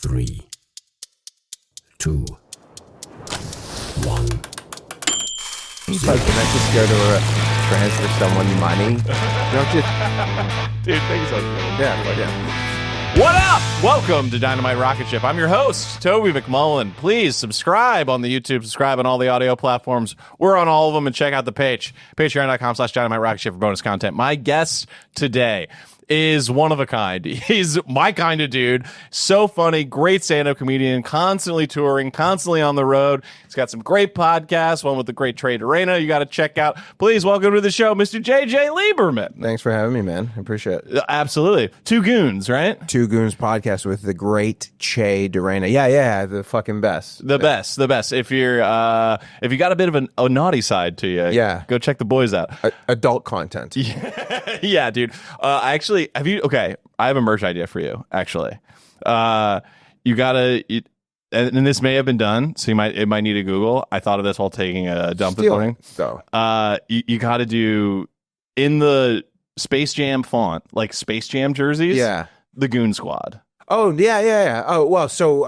3, 2, 1. He's like, can I just go to transfer someone money? Don't just... Dude, thank you so much. Yeah. What up? Welcome to Dynamite Rocketship. I'm your host, Toby McMullen. Please subscribe on the YouTube, subscribe on all the audio platforms. We're on all of them, and check out the page, patreon.com/Dynamite Rocketship for bonus content. My guest today is one of a kind. He's my kind of dude. So funny, great stand-up comedian, constantly touring, constantly on the road. He's got some great podcasts, one with the great Trey Dorena you got to check out. Please welcome to the show, Mr. JJ Lieberman. Thanks for having me, man. I appreciate it. Absolutely. Two Goons, right? Two Goons podcast with the great Trey Dorena. Yeah, the fucking best. The best. If you're if you got a bit of a naughty side to you, go check the boys out. Adult content. Yeah, dude. I have a merch idea for you, actually. You gotta, and this may have been done, so it might need to Google. I thought of this while taking a dump this morning. So, you gotta do, in the Space Jam font, like Space Jam jerseys, the Goon Squad. Oh, yeah. Oh, well, so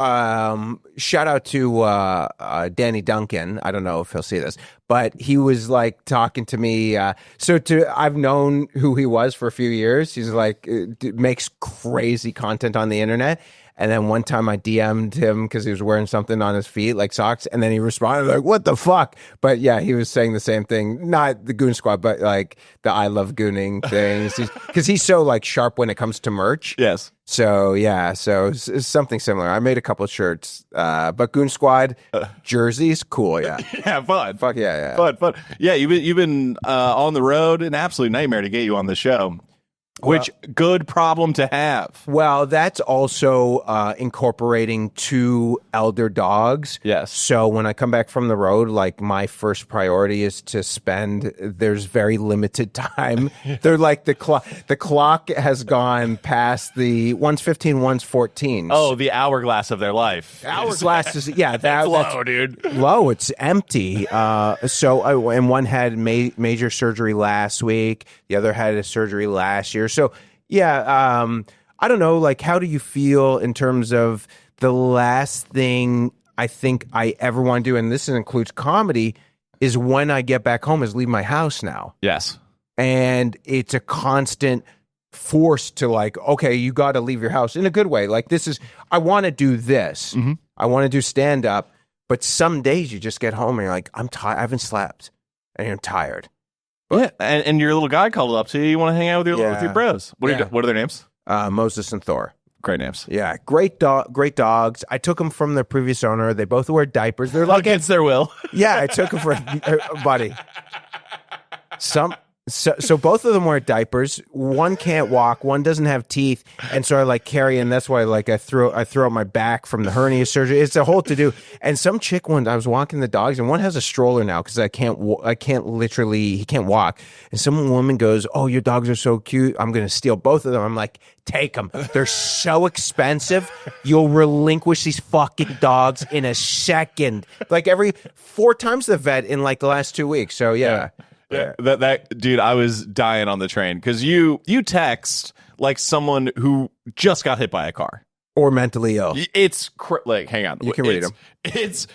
shout out to Danny Duncan. I don't know if he'll see this, but he was like talking to me. I've known who he was for a few years. He's like, makes crazy content on the internet. And then one time I DM'd him because he was wearing something on his feet, like socks. And then he responded like, what the fuck? But yeah, he was saying the same thing. Not the Goon Squad, but like the I love gooning things. Because he's so like sharp when it comes to merch. Yes. So yeah, it's something similar. I made a couple of shirts, but Goon Squad jerseys, cool, yeah. Yeah, fun. Fuck yeah. Fun. Yeah, you've been on the road, an absolute nightmare to get you on the show. Which good problem to have. Well, that's also incorporating two elder dogs. Yes. So when I come back from the road, like my first priority is to there's very limited time. They're like the clock has gone past one's 15, one's 14. Oh, the hourglass of their life. Hourglass is, yeah. That's low, dude. Low, it's empty. And one had major surgery last week. The other had a surgery last year. So, yeah, I don't know, like, how do you feel in terms of the last thing I think I ever want to do, and this includes comedy, is when I get back home is leave my house now. Yes. And it's a constant force to like, okay, you got to leave your house in a good way. Like, I want to do this. Mm-hmm. I want to do stand-up, but some days you just get home and you're like, I'm tired, I haven't slept, and you're tired. But, yeah, and your little guy called up to you. You want to hang out with your bros. What are their names? Moses and Thor. Great names. Yeah, great dogs. I took them from their previous owner. They both wear diapers. They're like against their will. Yeah, I took them for buddy. So both of them wear diapers. One can't walk. One doesn't have teeth, and so I like carry. And that's why like I throw out my back from the hernia surgery. It's a whole to do. And some chick I was walking the dogs, and one has a stroller now because he can't walk. And some woman goes, "Oh, your dogs are so cute. I'm gonna steal both of them." I'm like, take them. They're so expensive. You'll relinquish these fucking dogs in a second. Like every 4 times the vet in like the last 2 weeks. So yeah. Yeah, that dude, I was dying on the train because you text like someone who just got hit by a car or mentally ill. It's like, hang on, you can read them. It's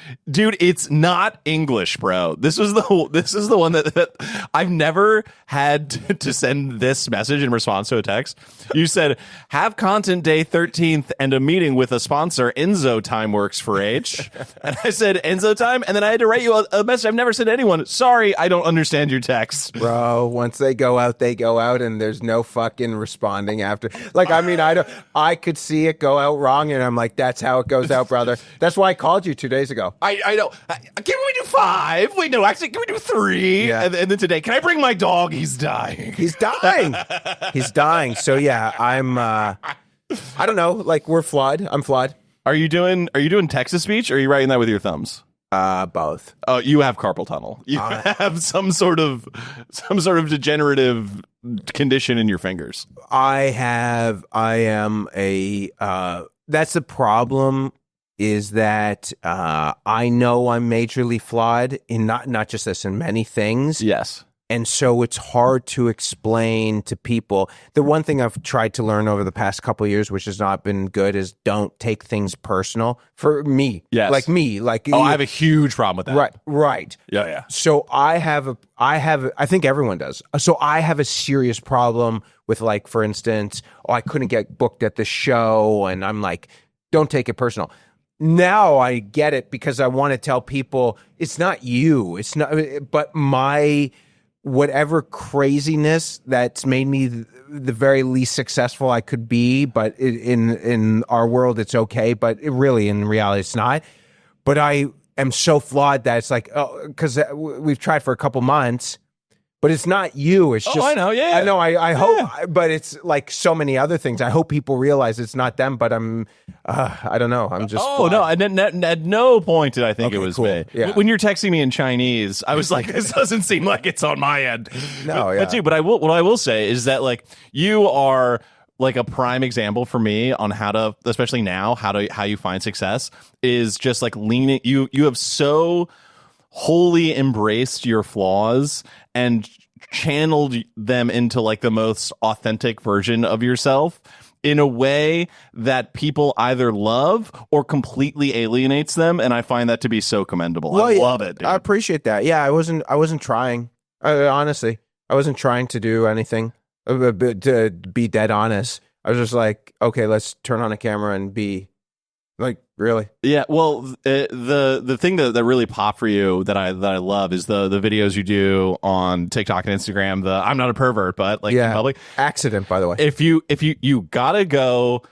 not English, bro. This is the one that I've never had to send this message in response to a text. You said, have content day 13th and a meeting with a sponsor. Enzo time works for H. And I said, Enzo time? And then I had to write you a message I've never sent to anyone. Sorry, I don't understand your text. Bro, once they go out, and there's no fucking responding after. Like, I mean, I could see it go out wrong, and I'm like, that's how it goes out, brother. That's why I called you 2 days ago. I know. Can we do 5? Wait, no, actually, can we do 3? Yeah. And then today, can I bring my dog? He's dying. He's dying. So yeah, I'm. I don't know. Like we're flawed. I'm flawed. Are you doing text to speech, or are you writing that with your thumbs? Both. Oh, you have carpal tunnel. You have some sort of degenerative condition in your fingers. I am a. That's the problem. Is that I know I'm majorly flawed in not just this, in many things. Yes. And so it's hard to explain to people. The one thing I've tried to learn over the past couple of years, which has not been good, is don't take things personal. For me, Yes. like me, like I have a huge problem with that. right. Yeah. So I think everyone does. So I have a serious problem with, like, for instance, I couldn't get booked at the show, and I'm like, don't take it personal. Now I get it because I want to tell people it's not you. It's not, but my whatever craziness that's made me the very least successful I could be. But in our world, it's okay. But really, in reality, it's not. But I am so flawed that it's like, because we've tried for a couple months. But it's not you. It's just. I know. Yeah. I know. I hope. But it's like so many other things. I hope people realize it's not them. But I'm. I don't know. I'm just. Oh no! At no point did I think it was cool. me. Yeah. When you're texting me in Chinese, I was like, "This doesn't seem like it's on my end." No, yeah. But I will. What I will say is that, like, you are like a prime example for me on how to, especially now, how you find success is just like leaning. You have so wholly embraced your flaws and channeled them into like the most authentic version of yourself in a way that people either love or completely alienates them, and I find that to be so commendable. I love it, dude. I appreciate that. Yeah, I wasn't trying. Honestly, I wasn't trying to do anything. To be dead honest, I was just like, okay, let's turn on a camera and be like, really. Yeah, well, the thing that really popped for you that I love is the videos you do on TikTok and Instagram. The I'm not a pervert, but like in public. Accident, by the way. If you gotta go,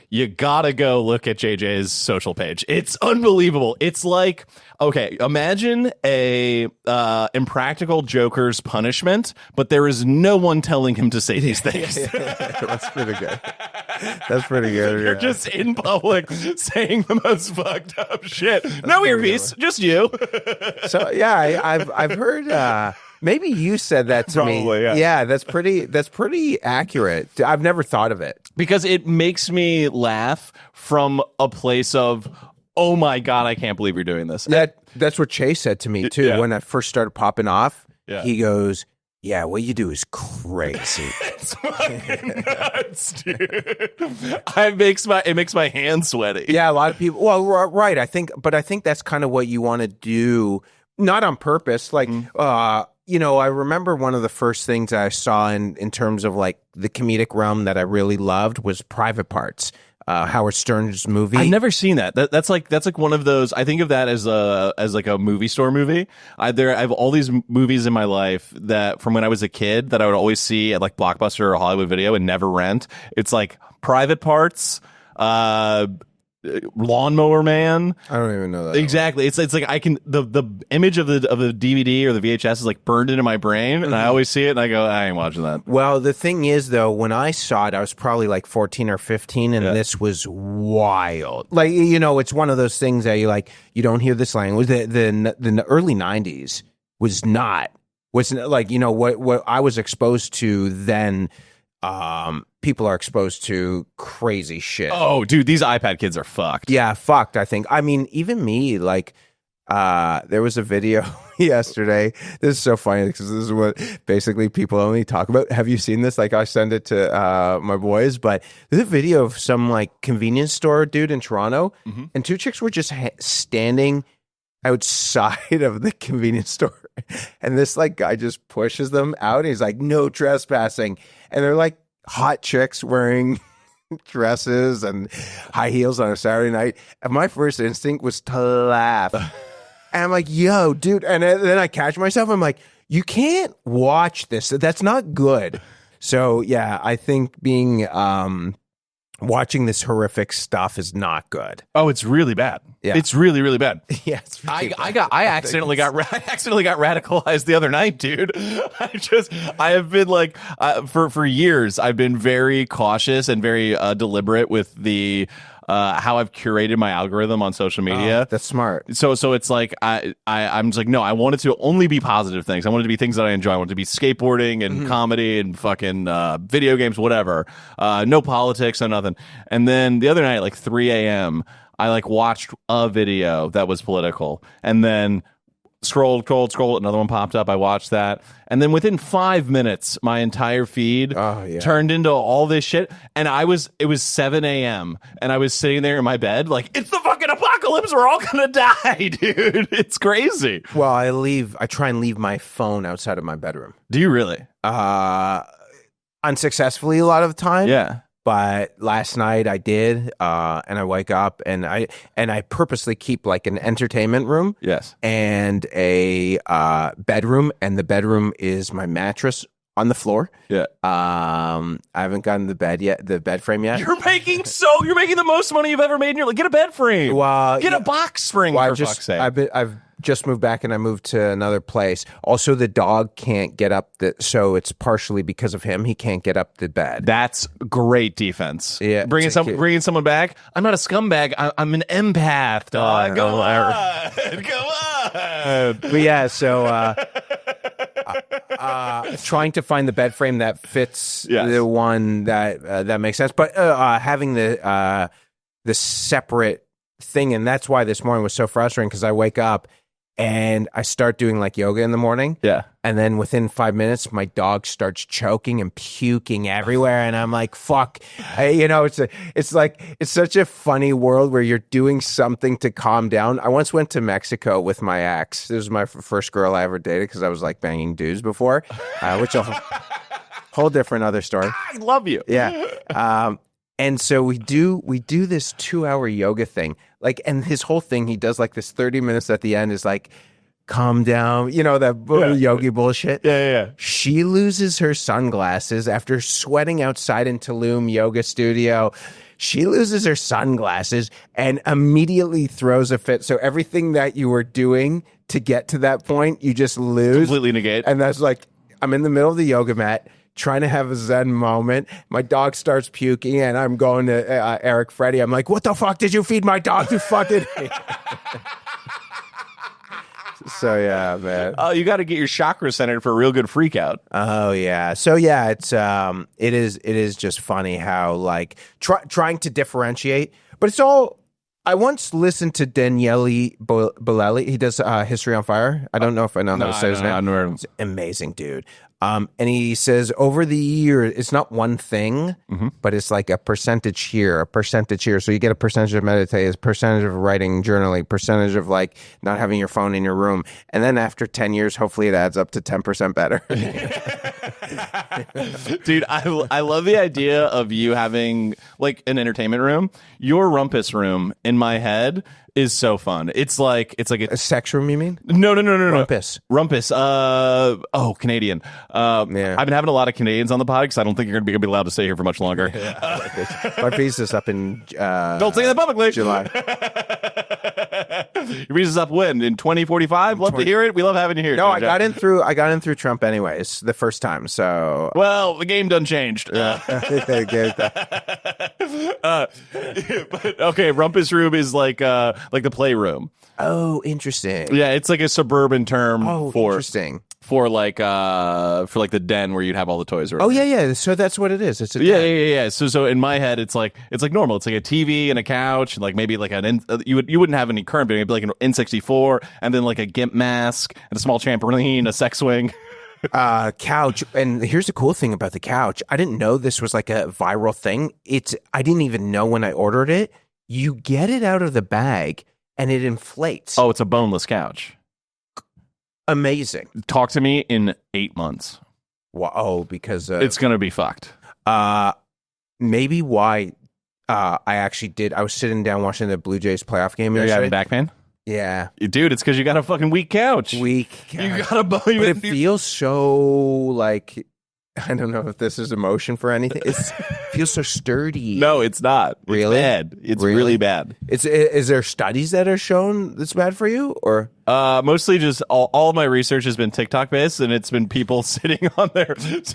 you gotta go look at JJ's social page. It's unbelievable. It's like, okay, imagine a Impractical Joker's punishment, but there is no one telling him to say these things. That's pretty good. That's pretty good. You're just in public saying the most fucked up shit. No earpiece, just you. So yeah, I've heard. Maybe you said that to me. Probably, yeah. Yeah, that's pretty accurate. I've never thought of it. Because it makes me laugh from a place of, oh my God, I can't believe you're doing this. That's what Chase said to me too when I first started popping off. Yeah. He goes, "Yeah, what you do is crazy." It's fucking nuts, dude. It makes my hands sweaty. Yeah, a lot of people. Well, right. I think that's kind of what you want to do, not on purpose. Like, I remember one of the first things I saw in terms of like the comedic realm that I really loved was Private Parts. Howard Stern's movie. I've never seen that. That's like one of those. I think of that as like a movie store movie. I have all these movies in my life that from when I was a kid that I would always see at like Blockbuster or Hollywood Video and never rent. It's like Private Parts, Lawnmower Man. I don't even know that. Exactly. It's like I can the image of the DVD or the VHS is like burned into my brain, and I always see it and I go, I ain't watching that. Well, the thing is, though, when I saw it, I was probably like 14 or 15, and this was wild. Like, it's one of those things that you don't hear this language. The early 90s was not like, what I was exposed to then. People are exposed to crazy shit. Oh, dude, these iPad kids are fucked. Yeah, fucked, I think. I mean, even me, like, there was a video yesterday. This is so funny because this is what basically people only talk about. Have you seen this? Like, I send it to my boys, but there's a video of some like convenience store dude in Toronto, and two chicks were just standing outside of the convenience store, and this like guy just pushes them out, and he's like, "No trespassing," and they're like hot chicks wearing dresses and high heels on a Saturday night. And my first instinct was to laugh. And I'm like, yo, dude. And then I catch myself. I'm like, you can't watch this. That's not good. So, yeah, I think being watching this horrific stuff is not good. Oh, it's really bad. Yeah. It's really, really bad. Yeah, it's really I accidentally got radicalized the other night, dude. I have been like, for years, I've been very cautious and very deliberate with the how I've curated my algorithm on social media. That's smart. So it's like I'm just like, no, I want it to only be positive things. I want it to be things that I enjoy. I want it to be skateboarding and comedy and fucking video games, whatever. No politics, no nothing. And then the other night, like 3 a.m., I like watched a video that was political, and then Scrolled, another one popped up. I watched that. And then within 5 minutes, my entire feed turned into all this shit. And it was 7 a.m. and I was sitting there in my bed like, it's the fucking apocalypse. We're all gonna die, dude. It's crazy. Well, I try and leave my phone outside of my bedroom. Do you really? Unsuccessfully a lot of the time. Yeah. But last night I did, and I wake up and I purposely keep like an entertainment room, Yes. and a bedroom, and the bedroom is my mattress on the floor. Yeah. I haven't gotten the bed frame yet. You're making the most money you've ever made in your life. Get a bed frame. Well, Get a box spring, for fuck's sake. I've just moved back and I moved to another place. Also, the dog can't get up so it's partially because of him. He can't get up the bed. That's great defense. Yeah, bringing someone back. I'm not a scumbag. I'm an empath, dog. Come on. But yeah, so trying to find the bed frame that fits the one that makes sense. But having the separate thing, and that's why this morning was so frustrating, because I wake up and I start doing like yoga in the morning. Yeah. And then within 5 minutes, my dog starts choking and puking everywhere. And I'm like, fuck. It's such a funny world where you're doing something to calm down. I once went to Mexico with my ex. This was my first girl I ever dated, because I was like banging dudes before, which a whole different other story. I love you. Yeah. And so we do this 2-hour yoga thing. Like, and his whole thing, he does like this 30 minutes at the end is like, calm down, that yogi bullshit. Yeah. She loses her sunglasses after sweating outside in Tulum yoga studio. She loses her sunglasses and immediately throws a fit. So everything that you were doing to get to that point, you just lose. Completely negate. And that's like, I'm in the middle of the yoga mat, trying to have a Zen moment. My dog starts puking, and I'm going to Eric Freddy. I'm like, what the fuck did you feed my dog, you fucking... So, yeah, man. Oh, you got to get your chakra centered for a real good freak out. Oh, yeah. So, yeah, it is just funny how, like, trying to differentiate, but it's all... I once listened to Daniele Bolelli. He does History on Fire. I don't know if I know how to say his name. I've never heard of him. He's an amazing dude. And he says over the year, it's not one thing, but it's like a percentage here, a percentage here. So you get a percentage of meditation, a percentage of writing, journaling, percentage of like not having your phone in your room. And then after 10 years, hopefully it adds up to 10% better. Dude, I love the idea of you having like an entertainment room. Your rumpus room in my head is so fun. It's like A sex room, you mean? No. Rumpus. Canadian. Yeah. I've been having a lot of Canadians on the pod because I don't think you're going to be allowed to stay here for much longer. My visa's up in Don't say that publicly. July. Your visa's up when? In 2045? Love to hear it. We love having you here. No, I got in through Trump anyways, the first time. So well, the game done changed. But okay, Rumpus Room is like the playroom. oh, interesting. Yeah, it's like a suburban term Oh, for interesting. for like the den where you'd have all the toys. Or Oh yeah. So that's what it is. It's a yeah. So in my head, it's like normal. It's like a TV and a couch, and like maybe like you wouldn't have any current, but maybe like an N64, and then like a GIMP mask and a small trampoline, a sex swing. couch. And here's the cool thing about the couch. I didn't know this was like a viral thing. I didn't even know when I ordered it. You get it out of the bag and it inflates. Oh, it's a boneless couch. Amazing. Talk to me in 8 months. Wow, because It's gonna be fucked. maybe why I actually did. I was sitting down watching the Blue Jays playoff game Are you having yesterday. back pain? Yeah. Dude, it's because you got a fucking weak couch. Weak. You got a But it feels so like, I don't know if this is emotion for anything. It feels so sturdy. No, it's not. Really? It's bad. It's really bad. Is there studies that are shown that's bad for you, or? Mostly just all of my research has been TikTok based, and it's been people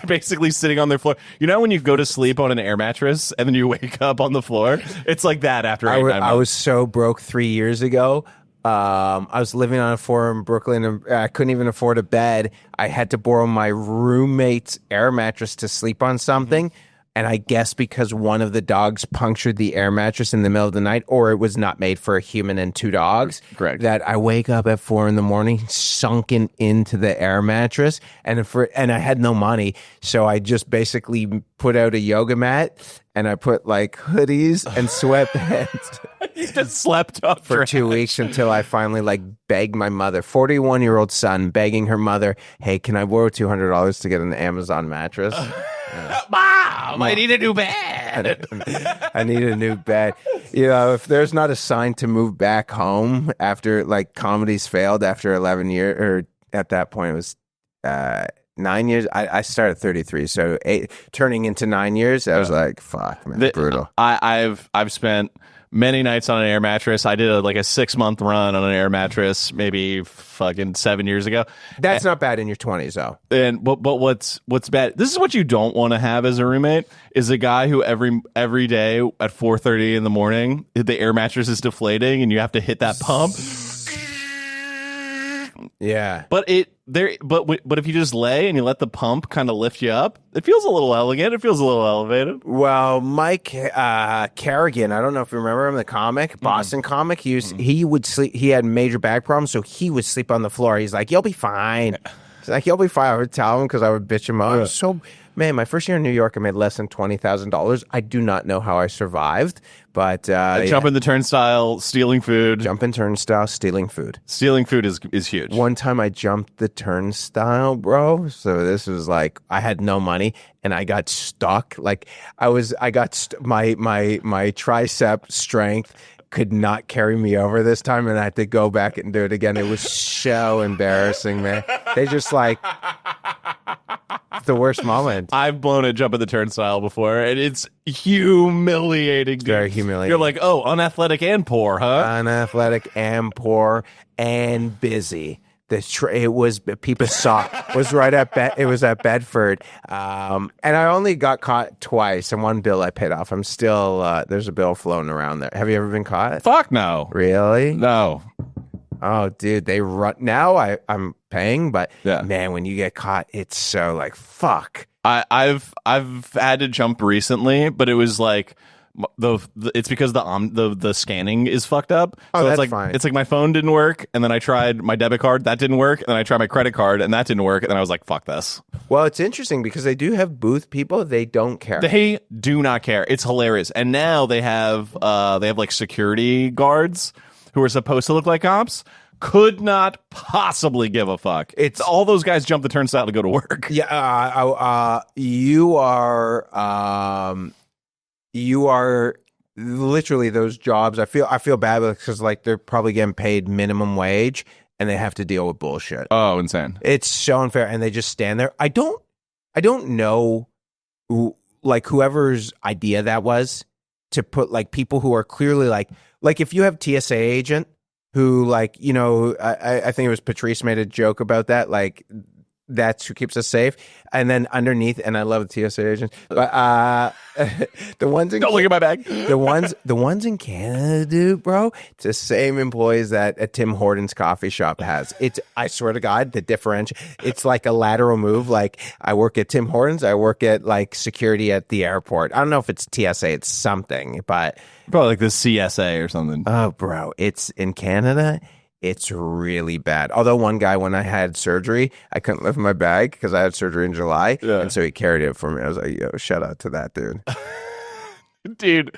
basically sitting on their floor. You know when you go to sleep on an air mattress and then you wake up on the floor? It's like that after 8 months. I was so broke 3 years ago. I was living on a floor in Brooklyn, and I couldn't even afford a bed. I had to borrow my roommate's air mattress to sleep on something. And I guess because one of the dogs punctured the air mattress in the middle of the night, or it was not made for a human and 2 dogs. Correct. That I wake up at 4 a.m, sunken into the air mattress, and I had no money, so I just basically put out a yoga mat and I put like hoodies and sweatpants. You just slept up For 2 weeks until I finally like begged my mother, 41-year-old son, begging her mother, "Hey, can I borrow $200 to get an Amazon mattress?" Mom, I need a new bed. I need a new bed. You know, if there's not a sign to move back home after like comedy's failed after 11 years, or at that point it was 9 years. I started at 33, so turning into 9 years, I was like, fuck, man, brutal. I've spent many nights on an air mattress. I did a 6-month run on an air mattress maybe fucking 7 years ago. That's not bad in your 20s, though. And but what's bad? This is what you don't want to have as a roommate, is a guy who every day at 4:30 in the morning the air mattress is deflating and you have to hit that pump. Yeah, but if you just lay and you let the pump kind of lift you up, it feels a little elegant. It feels a little elevated. Well, Mike Carrigan, I don't know if you remember him, the comic, Boston comic. He would sleep. He had major back problems, so he would sleep on the floor. He's like, "You'll be fine." He's like, "You'll be fine." I would tell him because I would bitch him out. Man, my first year in New York, I made less than $20,000. I do not know how I survived, but jumping the turnstile, stealing food. Jumping turnstile, stealing food. Stealing food is huge. One time I jumped the turnstile, bro. So this was like I had no money and I got stuck. Like my tricep strength could not carry me over this time, and I had to go back and do it again. It was so embarrassing, man. They just like the worst moment. I've blown a jump at the turnstile before, and it's humiliating. Very humiliating. You're like, oh, unathletic and poor, huh? Unathletic and poor and busy. It was people saw was right at it was at Bedford, and I only got caught twice, and one bill I paid off. I'm still there's a bill floating around there. Have you ever been caught? Fuck no. Really? No. Oh, dude, they run now. I'm paying, but yeah. Man, when you get caught, it's so like fuck. I've had to jump recently, but it was like. It's because the scanning is fucked up. Oh, so that's it's like fine. It's like my phone didn't work, and then I tried my debit card, that didn't work, and then I tried my credit card, and that didn't work, and then I was like, fuck this. Well, it's interesting because they do have booth people. They don't care. They do not care. It's hilarious. And now they have like security guards who are supposed to look like cops. Could not possibly give a fuck. It's all those guys jump the turnstile to go to work. Yeah, you are literally those jobs. I feel bad because like they're probably getting paid minimum wage and they have to deal with bullshit. Oh, insane! It's so unfair, and they just stand there. I don't know whoever's idea that was to put like people who are clearly like if you have TSA agent who like I think it was Patrice made a joke about that like. That's who keeps us safe. And then underneath, and I love the TSA agents, but the ones in don't look at my bag. the ones in Canada, dude, bro. It's the same employees that a Tim Hortons coffee shop has. I swear to God, the differential. It's like a lateral move. Like I work at Tim Hortons, I work at like security at the airport. I don't know if it's TSA, it's something, but probably like the CSA or something. Oh, bro, it's in Canada. It's really bad. Although one guy, when I had surgery, I couldn't lift my bag because I had surgery in July. Yeah. And so he carried it for me. I was like, yo, shout out to that dude. Dude,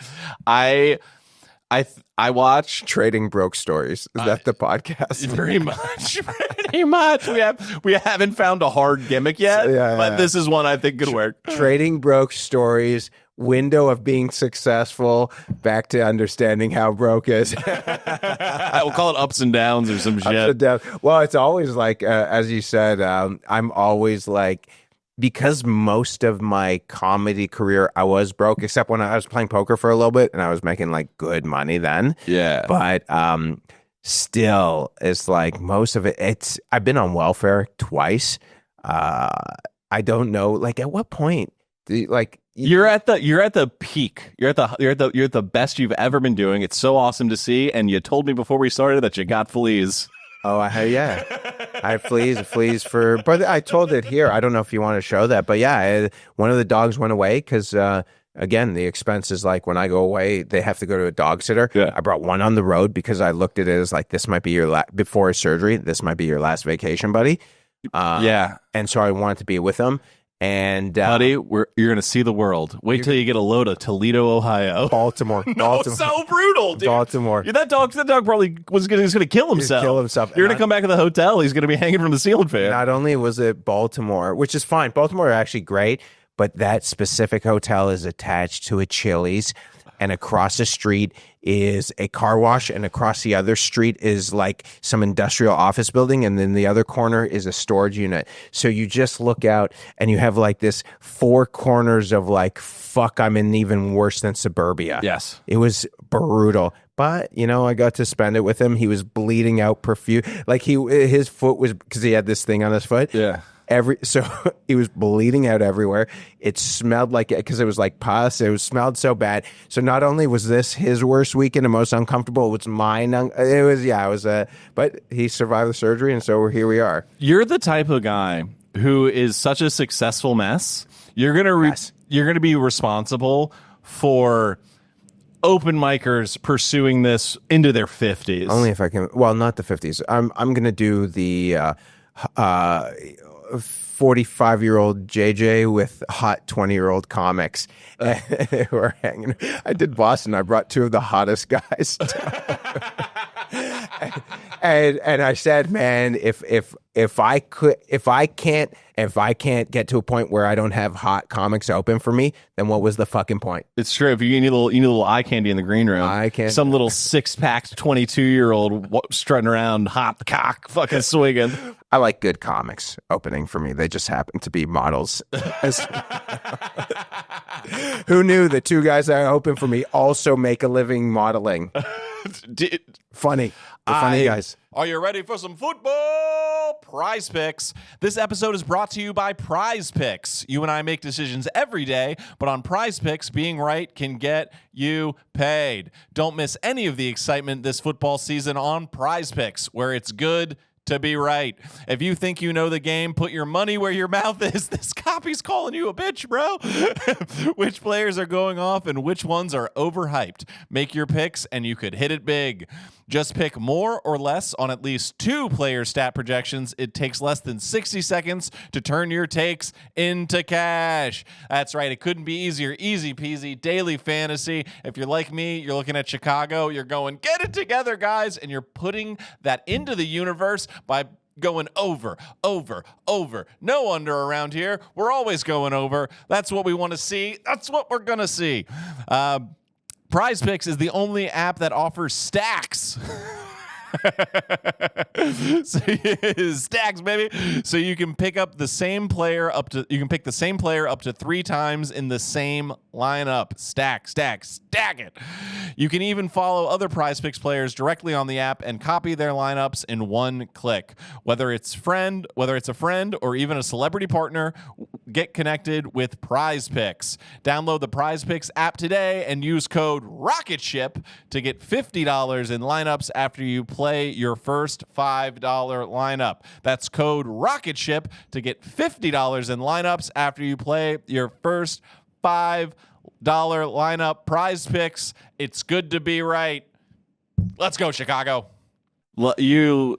I watch Trading Broke Stories. Is that the podcast? Very much. Pretty much. We haven't found a hard gimmick yet, but this is one I think could work. Trading Broke Stories. Window of being successful back to understanding how broke is. We'll call it ups and downs or some shit. Ups and downs. Well, it's always like, as you said, I'm always like, because most of my comedy career, I was broke, except when I was playing poker for a little bit and I was making like good money then. Yeah. But still, it's like most of it, I've been on welfare twice. I don't know, like at what point do you, like, You're at the peak. You're at the best you've ever been doing. It's so awesome to see. And you told me before we started that you got fleas. Oh, yeah. I have fleas for. But I told it here. I don't know if you want to show that, but yeah, one of the dogs went away because. Again, the expense is like when I go away, they have to go to a dog sitter. Yeah. I brought one on the road because I looked at it as like, this might be your before his surgery. This might be your last vacation, buddy. Yeah. And so I wanted to be with him. And buddy, you're going to see the world. Wait till you get a load of Toledo, Ohio. Baltimore. So brutal, dude. Baltimore. Yeah, that dog probably was going to kill himself. You're going to come back to the hotel. He's going to be hanging from the ceiling fan. Not only was it Baltimore, which is fine. Baltimore are actually great. But that specific hotel is attached to a Chili's, and across the street is a car wash, and across the other street is like some industrial office building, and then the other corner is a storage unit. So you just look out, and you have like this four corners of like, fuck, I'm in even worse than suburbia. Yes. It was brutal. But, I got to spend it with him. He was bleeding out profuse. Like his foot was, because he had this thing on his foot. Yeah. So he was bleeding out everywhere. It smelled like it because it was like pus. It smelled so bad. So not only was this his worst weekend and most uncomfortable, it was mine. But he survived the surgery, and so here we are. You're the type of guy who is such a successful mess. You're gonna be responsible for open micers pursuing this into their 50s. Only if I can. Well, not the 50s. I'm going to do the 45-year-old JJ with hot 20-year-old comics who are hanging. I did Boston. I brought two of the hottest guys. and I said, man, if I can't get to a point where I don't have hot comics open for me, then what was the fucking point? It's true. If you need a little eye candy in the green room, some little 6-pack 22-year-old strutting around, hot cock, fucking swinging. I like good comics opening for me. They just happen to be models. Who knew the two guys that open for me also make a living modeling? Funny. They're funny guys. Are you ready for some football? Prize Picks. This episode is brought to you by Prize Picks. You and I make decisions every day, but on Prize Picks, being right can get you paid. Don't miss any of the excitement this football season on Prize Picks, where it's good to be right. If you think you know the game, put your money where your mouth is. This copy's calling you a bitch, bro. Which players are going off and which ones are overhyped? Make your picks and you could hit it big. Just pick more or less on at least 2 player stat projections. It takes less than 60 seconds to turn your takes into cash. That's right. It couldn't be easier. Easy peasy. Daily fantasy. If you're like me, you're looking at Chicago, you're going, get it together, guys. And you're putting that into the universe by going over. No under around here. We're always going over. That's what we want to see. That's what we're going to see. Prize Picks is the only app that offers stacks. Stacks, baby. So you can pick up the same player up to 3 times in the same lineup. Stack it. You can even follow other Prize Picks players directly on the app and copy their lineups in one click. Whether it's a friend or even a celebrity partner, get connected with Prize Picks. Download the Prize Picks app today and use code Rocketship to get $50 in lineups after you play your first $5 lineup. That's code Rocketship to get $50 in lineups after you play your first $5 lineup. Prize Picks. It's good to be right. Let's go, Chicago. You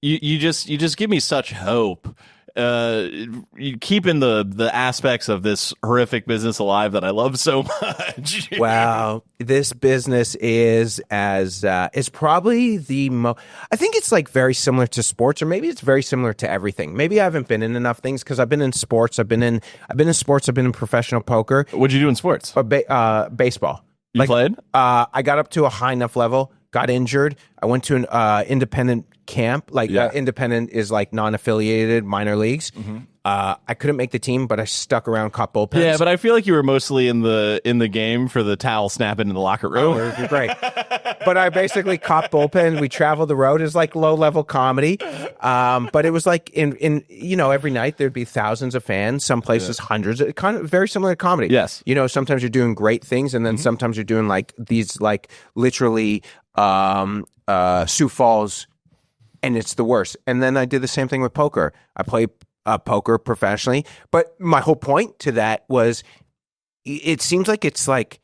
just give me such hope. You keeping the aspects of this horrific business alive that I love so much. Wow, this business is is probably I think it's like very similar to sports, or maybe it's very similar to everything. Maybe I haven't been in enough things because I've been in sports. I've been in professional poker. What'd you do in sports? Baseball. You played? I got up to a high enough level. Got injured. I went to an independent camp. Independent is like non-affiliated minor leagues. Mm-hmm. I couldn't make the team, but I stuck around, caught bullpens. Yeah, but I feel like you were mostly in the game for the towel snapping in the locker room. Oh, it was great. But I basically caught bullpen. We traveled the road. It was like low-level comedy. But it was like in every night there'd be thousands of fans. Some places hundreds. Kind of very similar to comedy. Yes. Sometimes you're doing great things, and then sometimes you're doing like these like literally Sioux Falls and it's the worst. And then I did the same thing with poker. I play poker professionally, but my whole point to that was it seems like it's like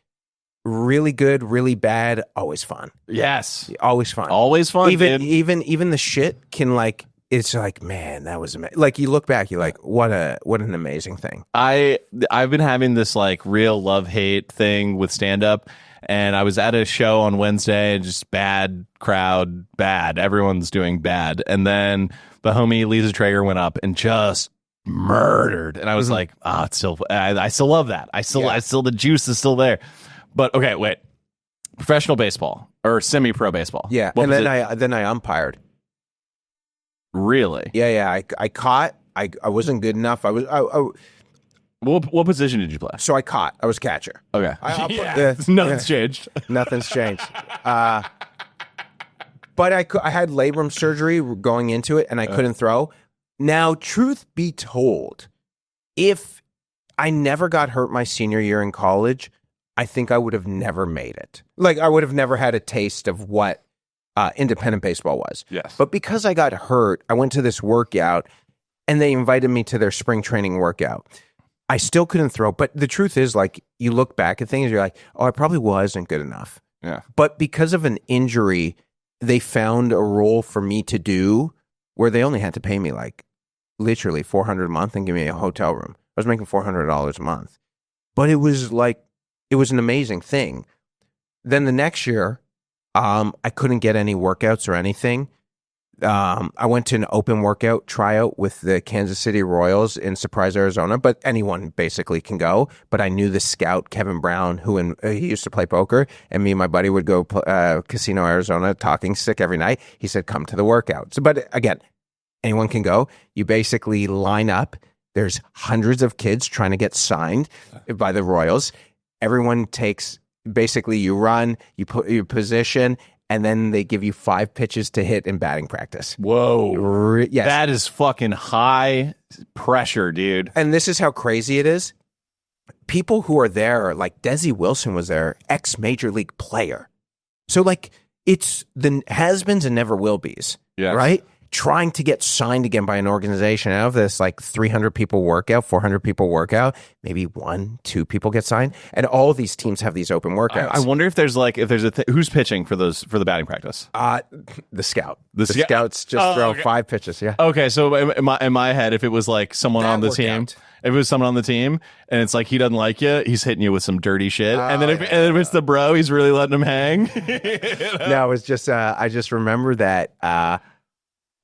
really good, really bad, always fun. Yes. Always fun. Always fun. Even the shit can like, it's like, man, that was amazing. Like you look back, you're like, what an amazing thing. I've been having this like real love-hate thing with stand-up, and I was at a show on Wednesday, and just bad crowd, bad. Everyone's doing bad. And then the homie Lisa Traeger went up and just murdered. And I was like, it's still, I still love that. I still, the juice is still there. But okay, wait. Professional baseball or semi-pro baseball. Yeah. What And was then I umpired. Really? Yeah. I caught. I wasn't good enough. What position did you play? So I caught. I was catcher. Okay. Nothing's changed. Nothing's changed. But I had labrum surgery going into it, and I couldn't throw. Now, truth be told, if I never got hurt my senior year in college, I think I would have never made it. Like, I would have never had a taste of what independent baseball was. Yes. But because I got hurt, I went to this workout, and they invited me to their spring training workout. I still couldn't throw, but the truth is, like, you look back at things, you're like, oh, I probably wasn't good enough. Yeah. But because of an injury, they found a role for me to do where they only had to pay me like literally $400 a month and give me a hotel room. I was making $400 a month, but it was an amazing thing. Then the next year, I couldn't get any workouts or anything. I went to an open workout tryout with the Kansas City Royals in Surprise, Arizona, but anyone basically can go. But I knew the scout, Kevin Brown, he used to play poker, and me and my buddy would go Casino, Arizona, talking sick every night. He said, come to the workout. So, but again, anyone can go. You basically line up. There's hundreds of kids trying to get signed by the Royals. Everyone takes, basically you run, you put your position, and then they give you 5 pitches to hit in batting practice. Whoa. Yes. That is fucking high pressure, dude. And this is how crazy it is. People who are there, like Desi Wilson was there, ex-major league player. So, like, it's the has-beens and never will-be's, right? Trying to get signed again by an organization. Out of this, like 300 people workout, 400 people workout, maybe 1-2 people get signed, and all of these teams have these open workouts. I wonder if there's who's pitching for the batting practice? The scout. The scouts just throw 5 pitches. Yeah. Okay, so in my head, if it was like someone on the team, if it was someone on the team, and it's like he doesn't like you, he's hitting you with some dirty shit, and then if it's the bro, he's really letting him hang. No, it's just I just remember that.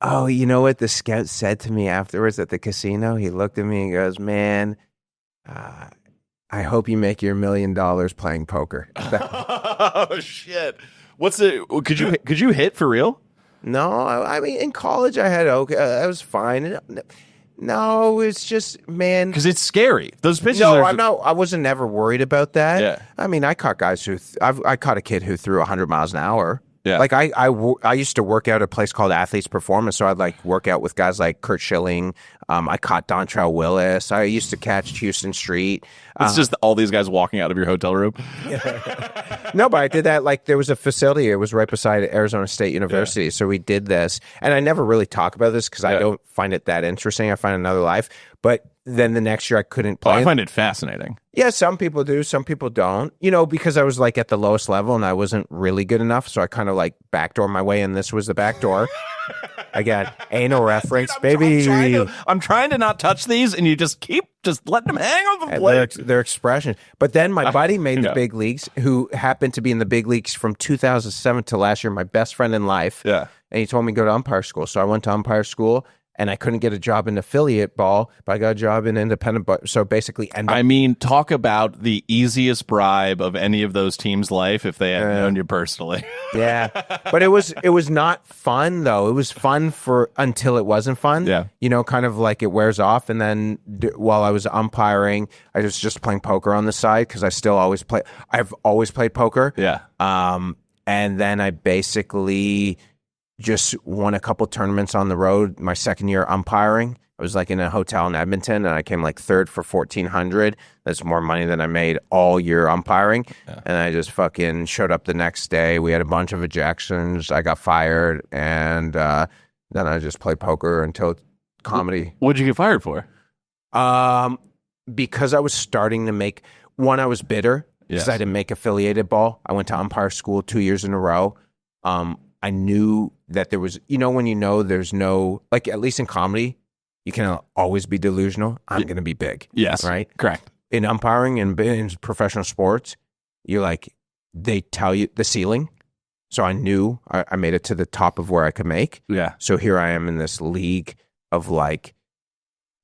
Oh, you know what the scout said to me afterwards at the casino? He looked at me and goes, man, I hope you make your $1 million playing poker. Oh, shit. Could you hit for real? No, I mean, in college I had, I was fine. No, it's just, man. Because it's scary. Those pitches I wasn't never worried about that. Yeah. I mean, I caught guys I caught a kid who threw 100 miles an hour. Yeah. Like I used to work out at a place called Athletes Performance, so I'd like work out with guys like Kurt Schilling. I caught Dontrell Willis. I used to catch Houston Street. It's just all these guys walking out of your hotel room. No, but I did that. Like there was a facility. It was right beside Arizona State University. Yeah. So we did this, and I never really talk about this because I don't find it that interesting. I find another life. But then the next year I couldn't play. I find it fascinating. Yeah, some people do, some people don't. You know, because I was like at the lowest level and I wasn't really good enough, so I kind of like backdoor my way, and this was the backdoor. Again, anal reference, baby. I'm trying to not touch these, and you just keep letting them hang on the plate. Their expression. But then my buddy made the big leagues, who happened to be in the big leagues from 2007 to last year, my best friend in life. Yeah. And he told me to go to umpire school. So I went to umpire school. And I couldn't get a job in affiliate ball, but I got a job in independent ball. So basically, talk about the easiest bribe of any of those teams' life if they had known you personally. Yeah, but it was not fun though. It was fun until it wasn't fun. Yeah, you know, kind of like it wears off. And then while I was umpiring, I was just playing poker on the side because I've always played poker. Yeah. And then I basically just won a couple tournaments on the road. My second year umpiring, I was like in a hotel in Edmonton, and I came like third for $1,400. That's more money than I made all year umpiring. Yeah. And I just fucking showed up the next day. We had a bunch of ejections. I got fired, and then I just play poker until comedy. What'd you get fired for? Because I was starting to make one. I was bitter because I didn't make affiliated ball. I went to umpire school 2 years in a row. I knew that there was, when there's no, like, at least in comedy, you can always be delusional. I'm going to be big. Yes. Right? Correct. In umpiring and in professional sports, you're like, they tell you the ceiling. So I knew I made it to the top of where I could make. Yeah. So here I am in this league of, like,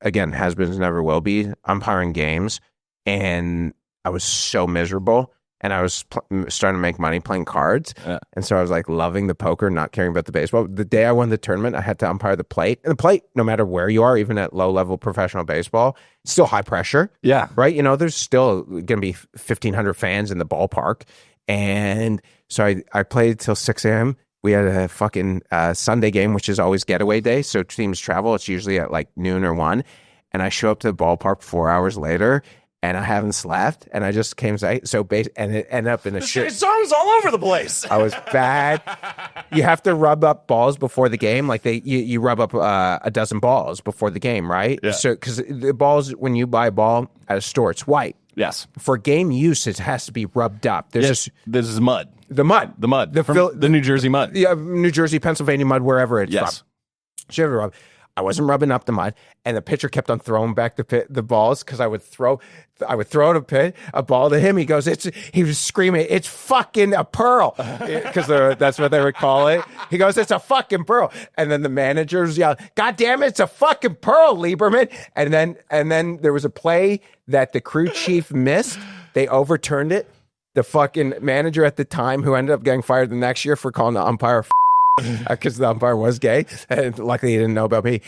again, has-beens, never will be, umpiring games. And I was so miserable. And I was starting to make money playing cards. Yeah. And so I was like loving the poker, not caring about the baseball. The day I won the tournament, I had to umpire the plate. And the plate, no matter where you are, even at low-level professional baseball, it's still high pressure. Yeah. Right? There's still going to be 1,500 fans in the ballpark. And so I played till 6 a.m. We had a fucking Sunday game, which is always getaway day. So teams travel. It's usually at like noon or 1. And I show up to the ballpark 4 hours later. And I haven't slept, and I just came and it ended up in a shit. Songs all over the place. I was bad. You have to rub up balls before the game, like you rub up a dozen balls before the game, right? Yeah. So because the balls, when you buy a ball at a store, it's white. Yes. For game use, it has to be rubbed up. This is mud. The mud, the New Jersey mud. Yeah, New Jersey, Pennsylvania mud, wherever it's from. So you have to rub. I wasn't rubbing up the mud, and the pitcher kept on throwing back the balls because I would throw a ball to him. He was screaming, "It's fucking a pearl," because that's what they would call it. He goes, "It's a fucking pearl," and then the managers yell, "God damn it, it's a fucking pearl, Lieberman!" And then there was a play that the crew chief missed. They overturned it. The fucking manager at the time, who ended up getting fired the next year for calling the umpire because the umpire was gay, and luckily he didn't know about me.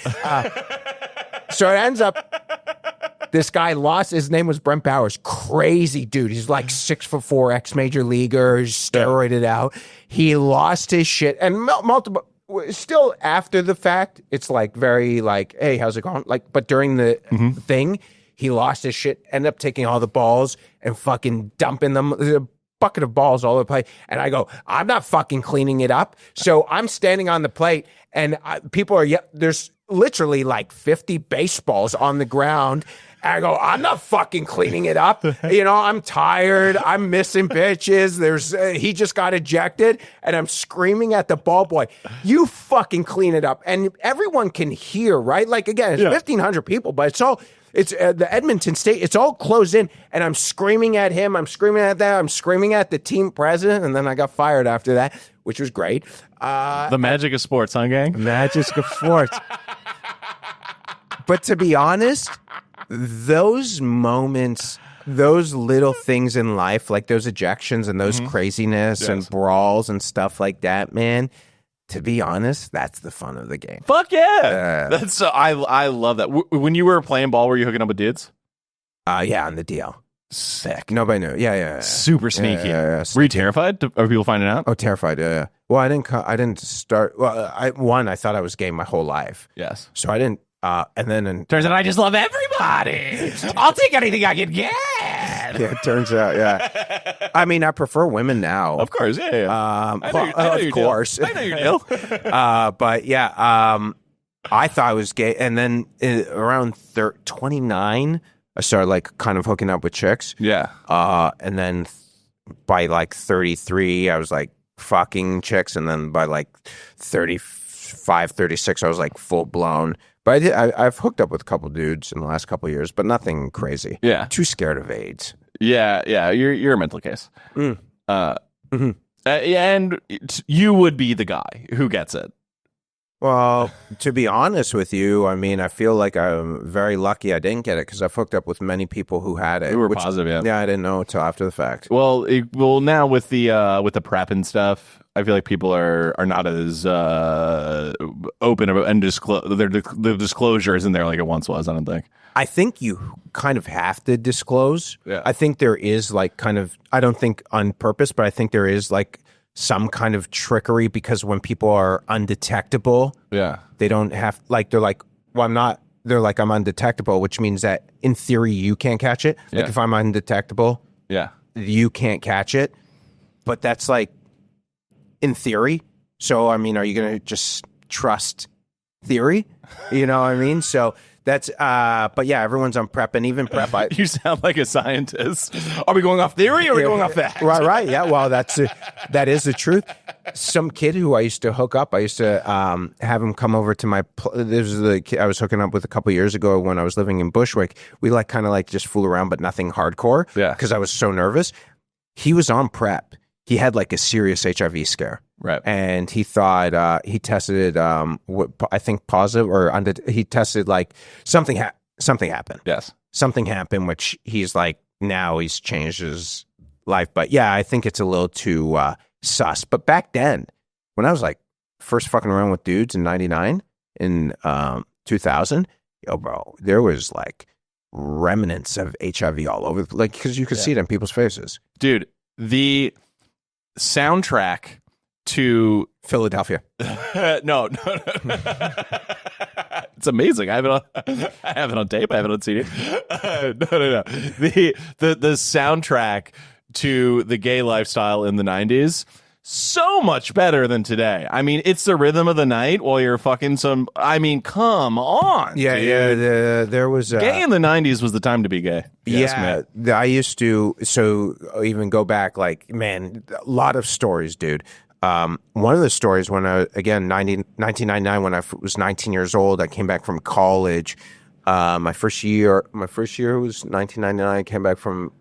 So it ends up, this guy lost. His name was Brent Bowers. Crazy dude. He's like 6'4", ex-major leaguer, steroided out. He lost his shit, and multiple. Still after the fact, it's like very like, hey, how's it going? Like, but during the thing, he lost his shit. Ended up taking all the balls and fucking dumping them. Bucket of balls all over the plate, and I go, I'm not fucking cleaning it up. So I'm standing on the plate, and people are, there's literally like 50 baseballs on the ground. And I go, I'm not fucking cleaning it up. I'm tired. I'm missing pitches. He just got ejected, and I'm screaming at the ball boy, you fucking clean it up. And everyone can hear, right? Like, again, it's 1,500 people, but it's the Edmonton State. It's all closed in, and I'm screaming at him. I'm screaming at that. I'm screaming at the team president, and then I got fired after that, which was great. The magic of sports, huh, gang? Magic of sports. But to be honest, those moments, those little things in life, like those ejections and those craziness and brawls and stuff like that, man. To be honest, that's the fun of the game. Fuck yeah! That's I love that. When you were playing ball, were you hooking up with dudes? Yeah, on the DL. Sick. Nobody knew. Yeah. Super sneaky. Yeah. Were you terrified of people finding out? Oh, terrified. Yeah. Well, I didn't start. Well, I thought I was gay my whole life. Yes. So I didn't. And then turns out I just love everybody. I'll take anything I can get. Yeah, it turns out. Yeah. I mean, I prefer women now. Of course. Yeah. Of course. I know you do. But yeah. I thought I was gay, and then around 29, I started like kind of hooking up with chicks. Yeah. And then by like 33, I was like fucking chicks, and then by like 35, 36, I was like full blown. But I've hooked up with a couple dudes in the last couple of years, but nothing crazy. Yeah. Too scared of AIDS. Yeah. You're a mental case. And you would be the guy who gets it. Well, to be honest with you, I mean, I feel like I'm very lucky I didn't get it because I've hooked up with many people who had it. Who were positive, yeah. Yeah, I didn't know until after the fact. Well, now with the PrEP and stuff, I feel like people are not as open and the disclosure isn't there like it once was. I don't think. I think you kind of have to disclose. Yeah. I think there is like kind of, I don't think on purpose, but I think there is like some kind of trickery because when people are undetectable, they don't have like, they're like, well, I'm not, they're like, I'm undetectable, which means that in theory you can't catch it. Like if I'm undetectable, you can't catch it. But that's like in theory. So, I mean, are you going to just trust theory. You know what I mean? So that's but yeah, everyone's on prep, and even prep. You sound like a scientist. Are we going off theory or are we going off fact? Right. Yeah. Well, that is the truth. Some kid who I used to hook up, I used to have him come over to my. This was the kid I was hooking up with a couple years ago when I was living in Bushwick. We kind of just fool around, but nothing hardcore. Yeah. Because I was so nervous. He was on prep. He had a serious HIV scare. Right. And he thought he tested I think positive, or he tested something happened. Yes. Something happened, which he's now he's changed his life. But yeah, I think it's a little too sus. But back then, when I was first fucking around with dudes in 99, in 2000, yo, bro, there was remnants of HIV all over, because you could see it in people's faces. Dude, the soundtrack to Philadelphia. no. It's amazing. I have it on tape. I have it on CD. No. The soundtrack to the gay lifestyle in the 90s, so much better than today. I mean, it's the rhythm of the night while you're fucking some. I mean, come on. Yeah, dude. yeah. There was gay in the 90s was the time to be gay. Yeah, I used to. So even go back, man, a lot of stories, dude. One of the stories when 1999, when I was 19 years old, I came back from college. My first year was 1999. I came back from,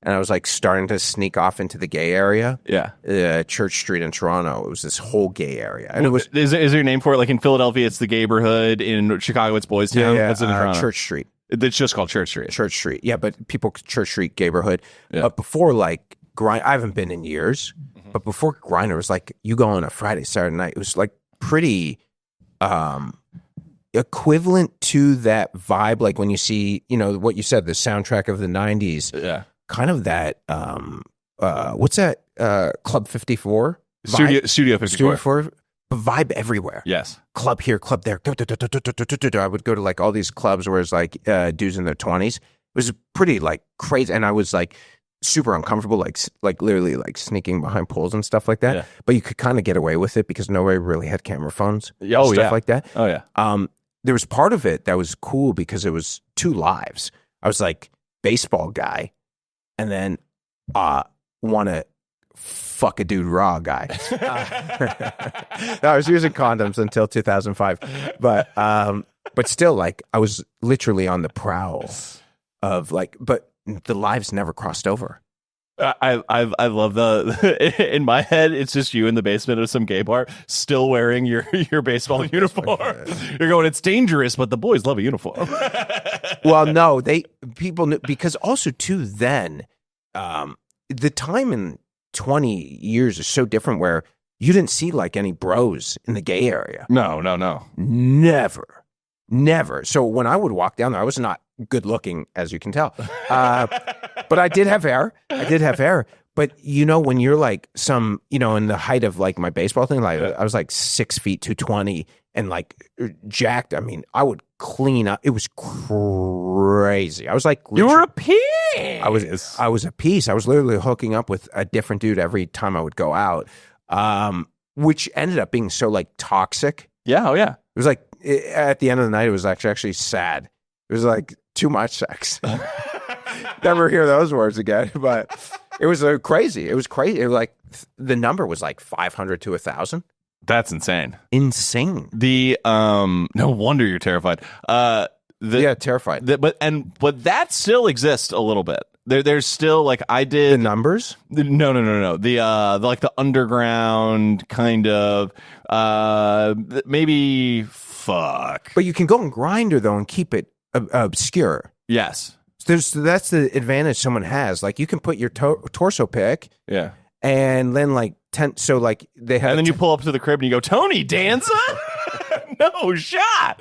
and I was starting to sneak off into the gay area. Yeah. Church Street in Toronto. It was this whole gay area. And it was, is there a name for it? In Philadelphia, it's the gayborhood. In Chicago, it's Boys Town. yeah, What's it in Toronto? Church Street. It's just called Church Street. Church Street. Yeah, but people, Church Street, gayborhood. Yeah. But before, Grind, I haven't been in years. But before Grindr was you go on a Friday, Saturday night. It was pretty equivalent to that vibe. When you see, what you said, the soundtrack of the 90s. Yeah. Kind of that, what's that? Club 54? Studio 54. Vibe everywhere. Yes. Club here, club there. I would go to all these clubs where it's dudes in their 20s. It was pretty crazy. And I was super uncomfortable, literally sneaking behind poles and stuff like that. Yeah. But you could kind of get away with it because nobody really had camera phones. Stuff like that. Oh yeah. There was part of it that was cool because it was two lives. I was baseball guy, and then want to fuck a dude raw guy. No, I was using condoms until 2005, but still, I was literally on the prowl of but the lives never crossed over. I love in my head, it's just you in the basement of some gay bar still wearing your baseball uniform. You're going, it's dangerous, but the boys love a uniform. Well, no, people knew, because also too then, the time in 20 years is so different where you didn't see any bros in the gay area. No. Never. So when I would walk down there, I was not good looking, as you can tell. But I did have hair. But when you're some, in the height of my baseball thing, I was 6 feet 220 and jacked. I mean, I would clean up. It was crazy. I was you were a piece. I was a piece. I was literally hooking up with a different dude every time I would go out, which ended up being so toxic. Yeah. Oh yeah. It was at the end of the night, it was actually sad. It was too much sex. Never hear those words again. But it was crazy. It was crazy. It was the number was 500 to 1,000. That's insane. Insane. The no wonder you're terrified. Terrified. But that still exists a little bit. There's still I did the numbers. No. The underground kind of maybe fuck. But you can go on Grindr though and keep it obscure. Yes. That's the advantage someone has. You can put your torso pic. Yeah. And then they have. And then you pull up to the crib and you go, Tony Danza. No shot.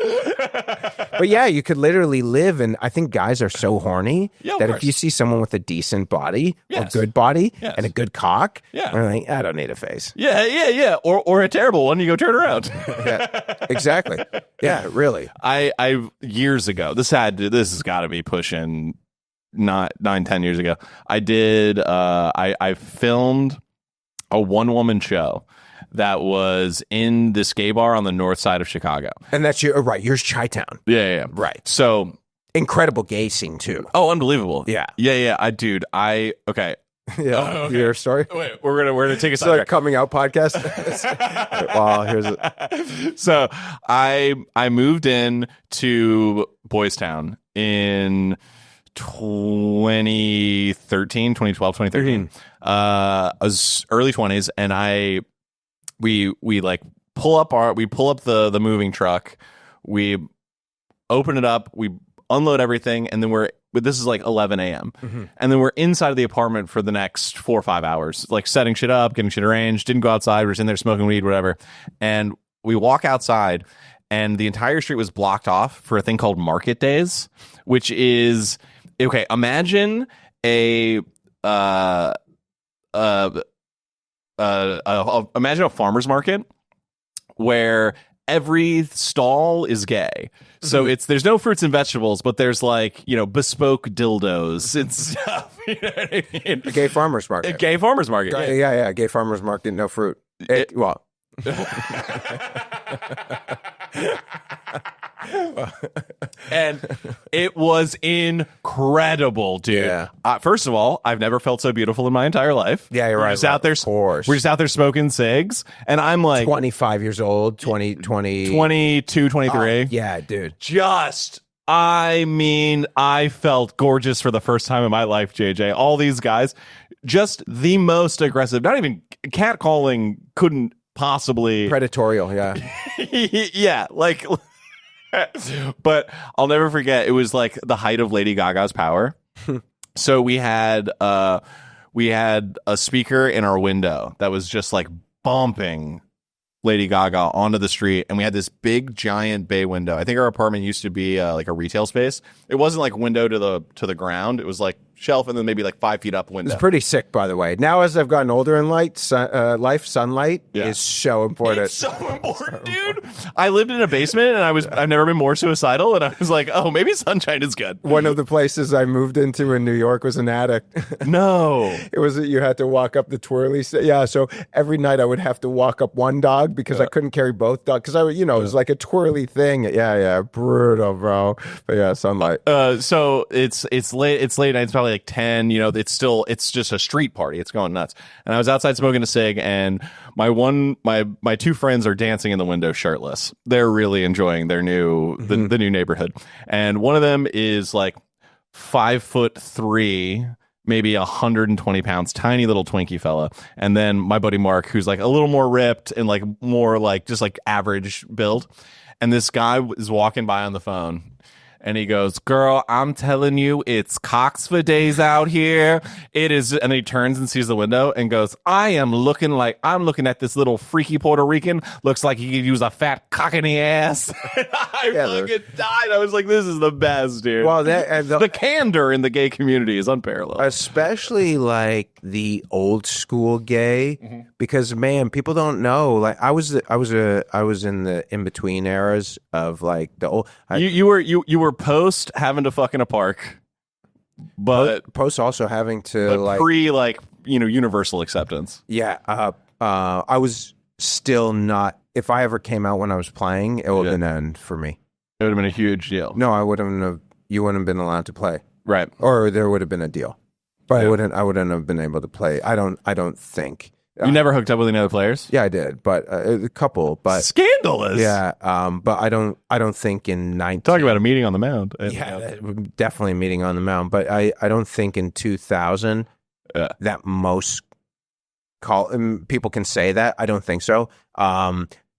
But yeah, you could literally live, and I think guys are so horny that if you see someone with a decent body or good body and a good cock, they're I don't need a face. Yeah. Or a terrible one, you go turn around. Yeah, exactly. Yeah, really. I years ago, this has got to be pushing 9-10 years ago. I did. I filmed a one-woman show. that was in this gay bar on the north side of Chicago. And that's your right. Yours, Chi-Town. Yeah. Right. So incredible gay scene too. oh, unbelievable. Yeah. Yeah. Okay. Yeah. okay. Your story. Wait, we're gonna take a It's side. a coming out podcast. Wow. Here's So I moved in to Boys Town in 2013, 2012, 2013. I was early 20s, and we like pull up the moving truck, we open it up, we unload everything, and then this is like 11 a.m. And then we're inside of the apartment for the next 4 or 5 hours, like setting shit up, getting shit arranged. Didn't go outside. We're just in there smoking weed, whatever. And we walk outside, and the entire street was blocked off for a thing called Market Days, which is okay. Imagine imagine a farmer's market where every stall is gay. So there's no fruits and vegetables, but there's like, bespoke dildos and stuff. You know what I mean? a gay farmers market. A gay farmer's market. Yeah. Gay farmers market. No fruit. Well. And it was incredible, dude. Yeah. First of all, I've never felt so beautiful in my entire life. Yeah, you're We're right. just out there, Of course. We're just out there smoking cigs, and I'm like 25 years old, 20. 22, 23. Yeah, dude. I felt gorgeous for the first time in my life, JJ. All these guys, just the most aggressive. Not even catcalling couldn't possibly Predatorial, yeah. yeah, like but I'll never forget, it was like the height of Lady Gaga's power. So we had a speaker in our window that was just like bumping Lady Gaga onto the street, and we had this big giant bay window. I think our apartment used to be like a retail space. It wasn't like window to the ground. It was like shelf and then maybe like 5 feet up window. It's pretty sick, by the way. Now, as I've gotten older in life, sunlight is so important. It's so important, dude. I lived in a basement, and I've never been more suicidal, and I was like, oh, maybe sunshine is good. One of the places I moved into in New York was an attic. No. It was, you had to walk up the twirly. Yeah, so every night I would have to walk up one dog because I couldn't carry both dogs. Because it was like a twirly thing. Yeah, brutal, bro. But yeah, sunlight. So it's late. It's late night. It's probably like 10. It's just a street party. It's going nuts. And I was outside smoking a cig, and my two friends are dancing in the window shirtless. They're really enjoying their the new neighborhood. And one of them is like 5'3", maybe 120 pounds, tiny little Twinkie fella. And then my buddy Mark, who's like a little more ripped and like more like just like average build. And this guy is walking by on the phone, and he goes, "Girl, I'm telling you, it's cocks for days out here. It is." And then he turns and sees the window and goes, I'm looking at this little freaky Puerto Rican. Looks like he could use a fat cock in the ass. I fucking died. I was like, this is the best, dude. Well, the candor in the gay community is unparalleled. Especially like the old school gay, because man, people don't know. Like I was in the in between eras of like the old. You were post having to fuck in a park, but post also having to pre universal acceptance. Yeah, I was still not. If I ever came out when I was playing, it would have been an end for me. It would have been a huge deal. No, I wouldn't have. You wouldn't have been allowed to play, right? Or there would have been a deal, but I wouldn't have been able to play. I don't think. You never hooked up with any other players? Yeah, I did, but a couple. But scandalous. Yeah, but I don't think in 19. Talking about a meeting on the mound. Yeah, definitely a meeting on the mound. But I don't think in 2000 that most people can say that. I don't think so.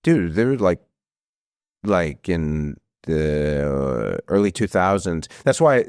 Dude, they were like in the early 2000s. That's why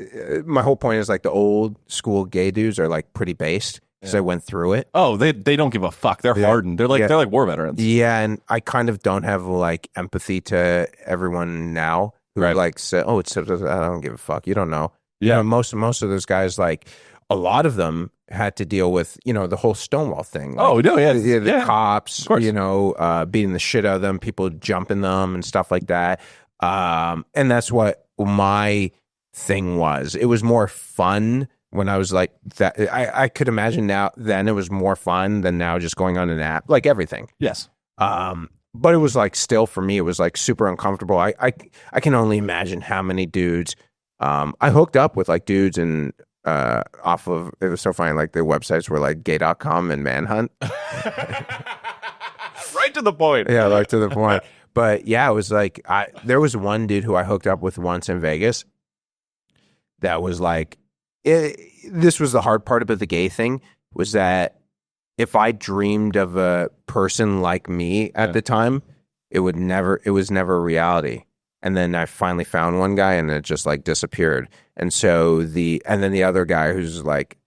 my whole point is like the old school gay dudes are like pretty based. Because I went through it. Oh, they don't give a fuck. They're hardened. They're like war veterans. Yeah, and I kind of don't have like empathy to everyone now who like say, "Oh, I don't give a fuck." You don't know. Yeah, most of those guys, like a lot of them, had to deal with the whole Stonewall thing. Like, oh no, the cops, beating the shit out of them, people jumping them and stuff like that. And that's what my thing was. It was more fun. When I was like that, I could imagine then it was more fun than now just going on an app, like everything. Yes. But it was like still for me, it was like super uncomfortable. I can only imagine how many dudes. I hooked up with like dudes and off of it was so funny. Like the websites were like gay.com and Manhunt. Right to the point. Yeah, like to the point. But yeah, it was like there was one dude who I hooked up with once in Vegas. That was like, this was the hard part about the gay thing was that if I dreamed of a person like me at the time, it was never reality. And then I finally found one guy and it just like disappeared. And so then the other guy who's like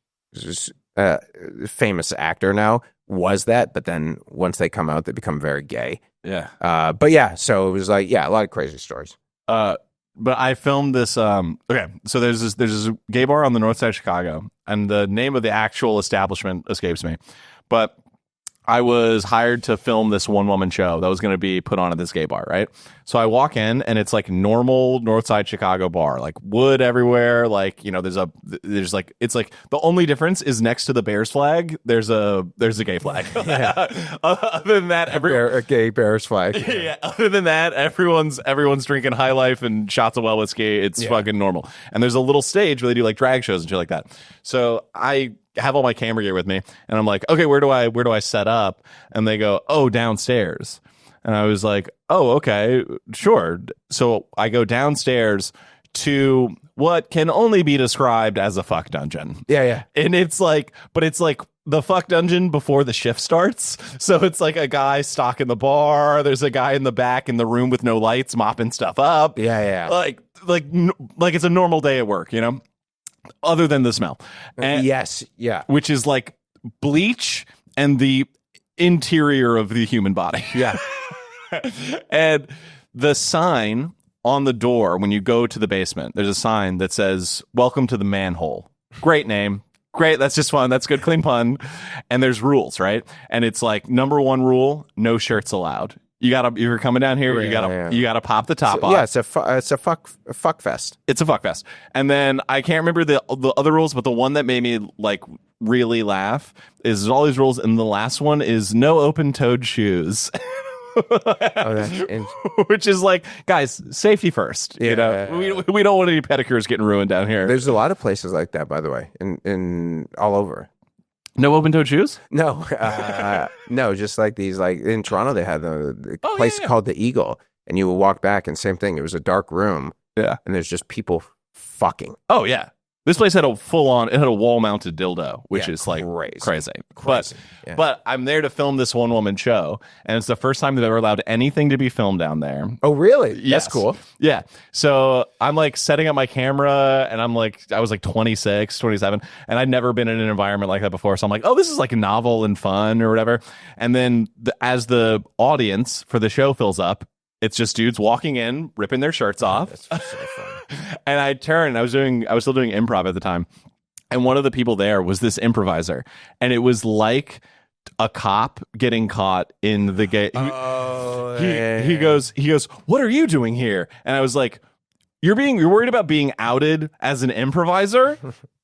famous actor now was that, but then once they come out, they become very gay. Yeah. But yeah, so it was like, yeah, a lot of crazy stories. But I filmed this. Okay, so there's this gay bar on the north side of Chicago, and the name of the actual establishment escapes me. But I was hired to film this one-woman show that was going to be put on at this gay bar, right? So I walk in, and it's like normal north side Chicago bar, like wood everywhere. Like, you know, there's like, it's like the only difference is next to the Bears flag, there's a gay flag. Other than that, A gay Bears flag. yeah. Other than that, everyone's drinking High Life and shots of well whiskey. It's fucking normal. And there's a little stage where they do like drag shows and shit like that. So I have all my camera gear with me, and I'm like, okay, where do I set up? And they go, oh, downstairs. And I was like, oh, okay, sure. So I go downstairs to what can only be described as a fuck dungeon. Yeah. And it's like the fuck dungeon before the shift starts. So it's like a guy stocking the bar. There's a guy in the back in the room with no lights mopping stuff up. Yeah. Like it's a normal day at work, you know? Other than the smell. And, yes, yeah. which is like bleach and the interior of the human body. Yeah. And the sign on the door when you go to the basement, there's a sign that says, "Welcome to the manhole." Great name. Great. That's just fun. That's good. Clean pun. And there's rules, right? And it's like, number one rule, no shirts allowed. You're coming down here. You gotta pop the top off. Yeah, it's a fuck fest. It's a fuck fest. And then I can't remember the other rules, but the one that made me like really laugh is all these rules, and the last one is no open-toed shoes. Which is like, guys, safety first. Yeah, you know, we don't want any pedicures getting ruined down here. There's a lot of places like that, by the way, in all over. No open-toed shoes? No, no, just like these. Like in Toronto, they had the place called the Eagle, and you would walk back, and same thing. It was a dark room, and there's just people fucking. Oh yeah, this place had a full-on. It had a wall-mounted dildo, which is like crazy. But I'm there to film this one-woman show, and it's the first time they've ever allowed anything to be filmed down there. Oh really? Yes. That's cool. Yeah. So I'm like setting up my camera, and I was like 26, 27, and I'd never been in an environment like that before. So I'm like, oh, this is like novel and fun or whatever. And then as the audience for the show fills up, it's just dudes walking in, ripping their shirts off. That's so fun. And I turned. I was still doing improv at the time, and one of the people there was this improviser, and it was like a cop getting caught in the gay. He goes, "What are you doing here?" And I was like, "You're worried about being outed as an improviser."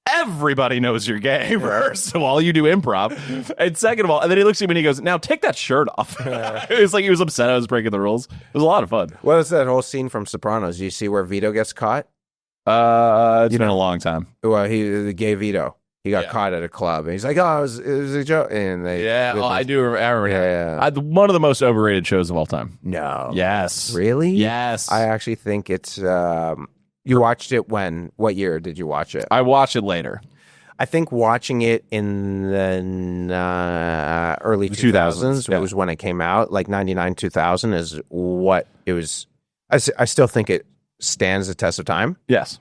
Everybody knows you're gay, first of all. You do improv. And second of all, and then he looks at me and he goes, "Now take that shirt off." It was like he was upset I was breaking the rules. It was a lot of fun. What was that whole scene from Sopranos? Do you see where Vito gets caught? It's been a long time. Well, the gay Vito. He got caught at a club, and he's like, "Oh, it was a joke." And they, I do remember. Yeah. One of the most overrated shows of all time. No, yes, really, yes. I actually think it's. You watched it when? What year did you watch it? I watched it later. I think watching it in the early 2000s was when it came out. Like 99, 2000 is what it was. I still think it stands the test of time. Yes.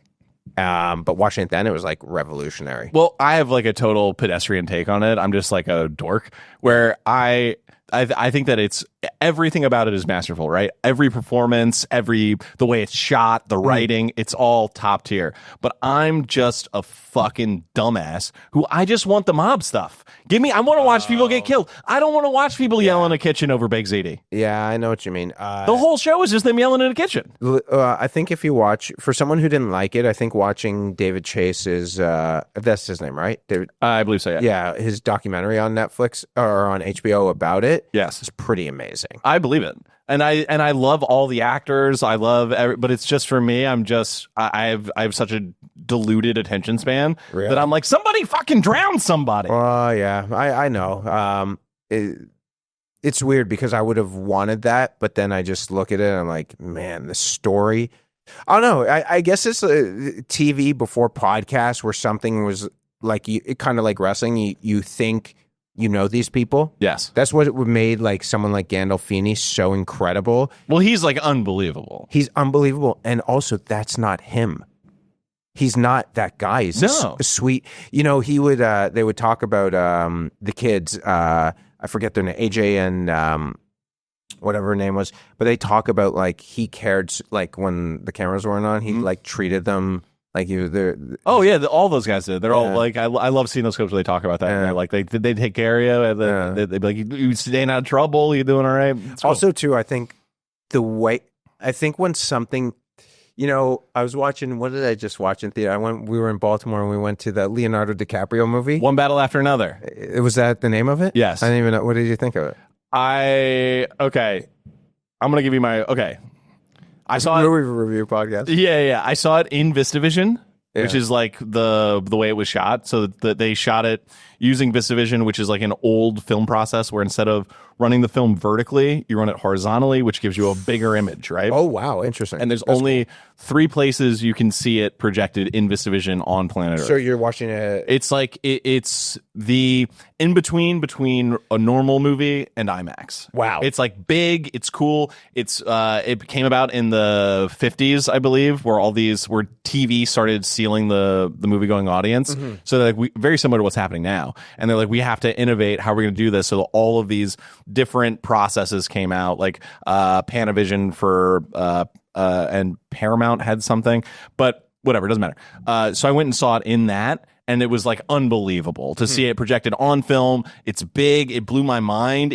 But watching it then, it was like revolutionary. Well, I have like a total pedestrian take on it. I'm just like a dork where I think that it's everything about it is masterful, right? Every performance, the way it's shot, the writing, it's all top tier. But I'm just a fucking dumbass who I just want the mob stuff. I want to watch people get killed. I don't want to watch people yell in a kitchen over Big ZD. Yeah, I know what you mean. The whole show is just them yelling in a kitchen. I think if you watch, for someone who didn't like it, I think watching David Chase's, that's his name, right? David, I believe so, yeah. Yeah, his documentary on Netflix or on HBO about it. Yes. It's pretty amazing. amazing. I believe it, and I love all the actors. I love, but it's just for me. I have such a diluted attention span that I'm like, somebody fucking drown somebody. Yeah, I know. It's weird because I would have wanted that, but then I just look at it and I'm like, man, the story. I don't know. I guess it's TV before podcast where something was like kind of like wrestling. You think you know these people. Yes, that's what it made like someone like Gandolfini so incredible. Well, he's like unbelievable. He's unbelievable, and also that's not him. He's not that guy. He's a sweet. You know, he would. They would talk about the kids. I forget their name, AJ and whatever her name was, but they talk about like he cared, like when the cameras weren't on, he like treated them like they're. Oh yeah, all those guys did. They're all like I love seeing those clips where they talk about that. And they're like they take care of you. And they'd be like, you staying out of trouble? You doing all right? Also, too, I think when something. You know, I was watching. What did I just watch in theater? We were in Baltimore and we went to the Leonardo DiCaprio movie. One Battle After Another. Was that the name of it? Yes. I didn't even know. What did you think of it? Okay. I'm gonna give you my I saw it. Movie review podcast. Yeah. I saw it in VistaVision, which is like the way it was shot. So that they shot it using VistaVision, which is like an old film process where instead of running the film vertically, you run it horizontally, which gives you a bigger image, right? Oh, wow. Interesting. And there's only 3 places you can see it projected in VistaVision on planet Earth. So you're watching it. It's like it's the in between a normal movie and IMAX. Wow. It's like big, it's cool. It came about in the 50s, I believe, where TV started sealing the movie going audience. Mm-hmm. So like very similar to what's happening now. And they're like, we have to innovate how we're going to do this. So all of these different processes came out, like Panavision for and Paramount had something, but whatever, it doesn't matter. So I went and saw it in that, and it was like unbelievable to see it projected on film. It's big. It blew my mind.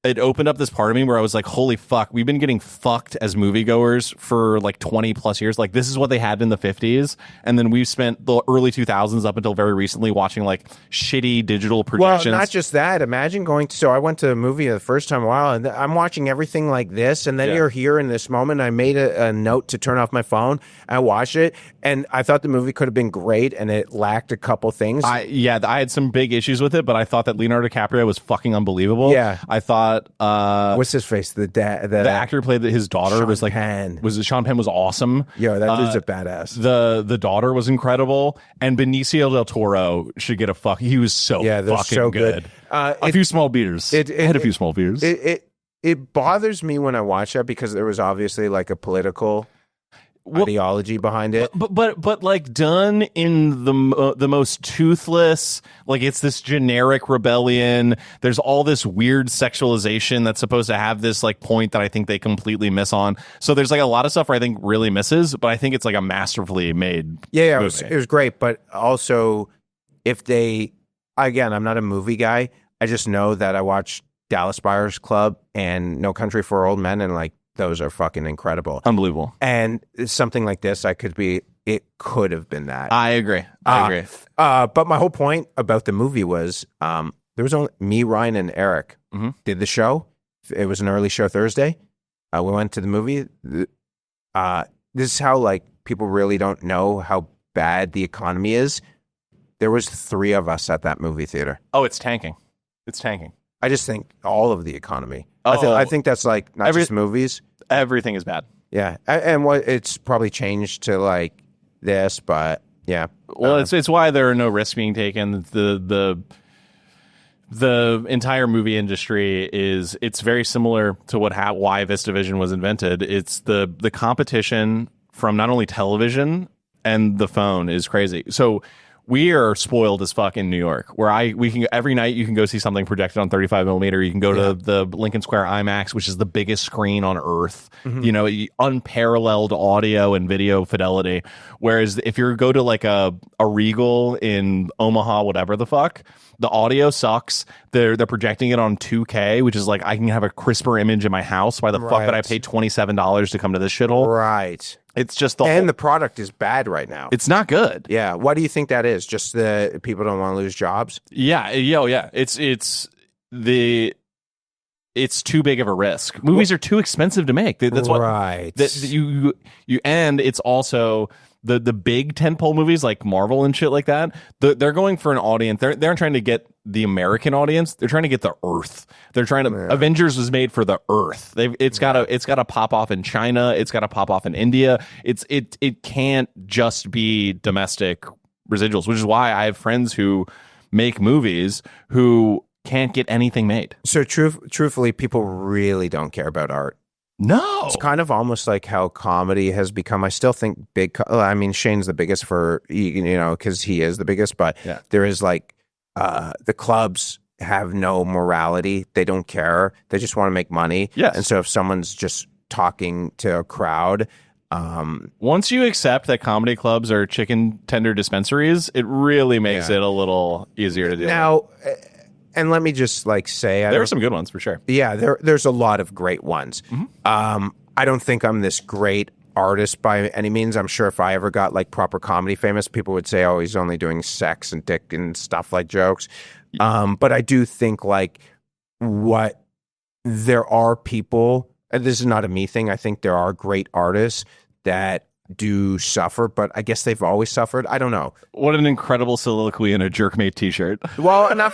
It opened up this part of me where I was like, holy fuck, we've been getting fucked as moviegoers for like 20 plus years. Like, this is what they had in the 50s. And then we've spent the early 2000s up until very recently watching like shitty digital projections. Well, not just that. Imagine so I went to a movie the first time in a while, and I'm watching everything like this. And then you're here in this moment. I made a note to turn off my phone. I watched it, and I thought the movie could have been great, and it lacked a couple things. I had some big issues with it, but I thought that Leonardo DiCaprio was fucking unbelievable. Yeah. I thought what's his face? The actor who played his daughter Sean was like Penn. Sean Penn was awesome. Yo, that dude's a badass. The daughter was incredible, and Benicio del Toro should get he was fucking so good. A few small beaters. It had a few small beaters. It bothers me when I watch that because there was obviously like a political ideology behind it, but like done in the most toothless, like it's this generic rebellion. There's all this weird sexualization that's supposed to have this like point that I think they completely miss on. So there's like a lot of stuff where I think really misses, but I think it's like a masterfully made movie. It was great. But also, I'm not a movie guy. I just know that I watched Dallas Buyers Club and No Country for Old Men, and like those are fucking incredible. Unbelievable. And something like this, it could have been that. I agree. But my whole point about the movie was there was only me, Ryan, and Eric did the show. It was an early show Thursday. We went to the movie. This is how like people really don't know how bad the economy is. There was 3 of us at that movie theater. Oh, it's tanking. It's tanking. I just think all of the economy. I think that's like not just movies. Everything is bad. Yeah, and it's probably changed to like this, but yeah. Well, it's why there are no risks being taken. The entire movie industry it's very similar to why VistaVision was invented. It's the competition from not only television and the phone is crazy. So we are spoiled as fuck in New York, where we can every night you can go see something projected on 35 millimeter. You can go to the Lincoln Square IMAX, which is the biggest screen on earth. Mm-hmm. You know, unparalleled audio and video fidelity. Whereas if you go to like a Regal in Omaha, whatever the fuck, the audio sucks. They're projecting it on 2K, which is like I can have a crisper image in my house. Why the fuck did I pay $27 to come to this shithole? Right. It's just the product is bad right now. It's not good. Yeah. Why do you think that is? Just the people don't want to lose jobs? Yeah. It's the it's too big of a risk. Movies are too expensive to make. That's what right. You and it's also the big tentpole movies like Marvel and shit like that. They're going for an audience. They're trying to get the American audience. They're trying to get the Earth. They're trying to. Yeah. Avengers was made for the Earth. It's got to pop off in China. It's got to pop off in India. It can't just be domestic residuals, which is why I have friends who make movies who can't get anything made. So truthfully, people really don't care about art. No. It's kind of almost like how comedy has become. I still think I mean, Shane's the biggest for, because he is the biggest, but there is like the clubs have no morality. They don't care. They just want to make money. Yes. And so if someone's just talking to a crowd, once you accept that comedy clubs are chicken tender dispensaries, it really makes it a little easier to do. Now, and let me just say, there are some good ones for sure. Yeah, there's a lot of great ones. Mm-hmm. I don't think I'm this great artist by any means. I'm sure if I ever got like proper comedy famous, people would say, "Oh, he's only doing sex and dick and stuff like jokes." But I do think there are people, and this is not a me thing. I think there are great artists that do suffer, but I guess they've always suffered. I don't know. What an incredible soliloquy in a Jerkmate t-shirt. Well, not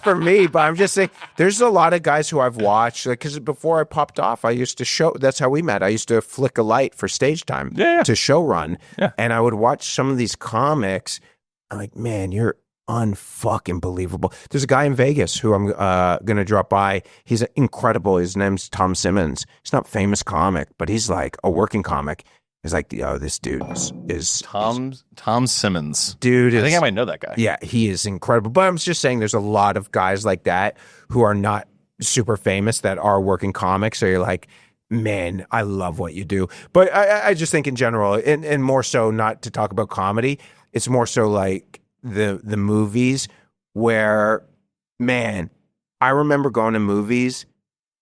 for me, but I'm just saying there's a lot of guys who I've watched, because before I popped off, I used to show. That's how we met. I used to flick a light for stage time to show run, and I would watch some of these comics. I'm like, man, you're unfucking believable. There's a guy in Vegas who I'm gonna drop by. He's incredible. His name's Tom Simmons. He's not a famous comic, but he's like a working comic. He's like, this dude is Tom Simmons. Dude, I think I might know that guy. Yeah, he is incredible. But I'm just saying, there's a lot of guys like that who are not super famous that are working comics. So you're like, man, I love what you do. But I just think in general, and more so, not to talk about comedy, it's more so like the movies where, man, I remember going to movies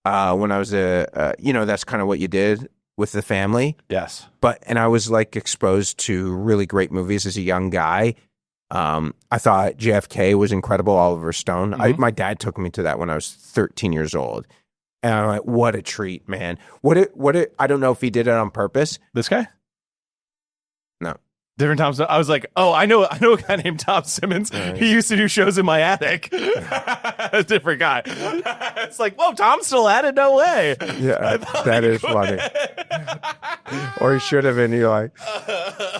when I was that's kind of what you did with the family. Yes. And I was like exposed to really great movies as a young guy. I thought JFK was incredible, Oliver Stone. Mm-hmm. My dad took me to that when I was 13 years old. And I'm like, what a treat, man. I don't know if he did it on purpose. This guy? No. Different Tom. I was like, oh, I know a guy named Tom Simmons. Right. He used to do shows in my attic. A different guy. It's like, whoa, Tom's still at it? No way. Yeah, that is funny. Or he should have been. You're like,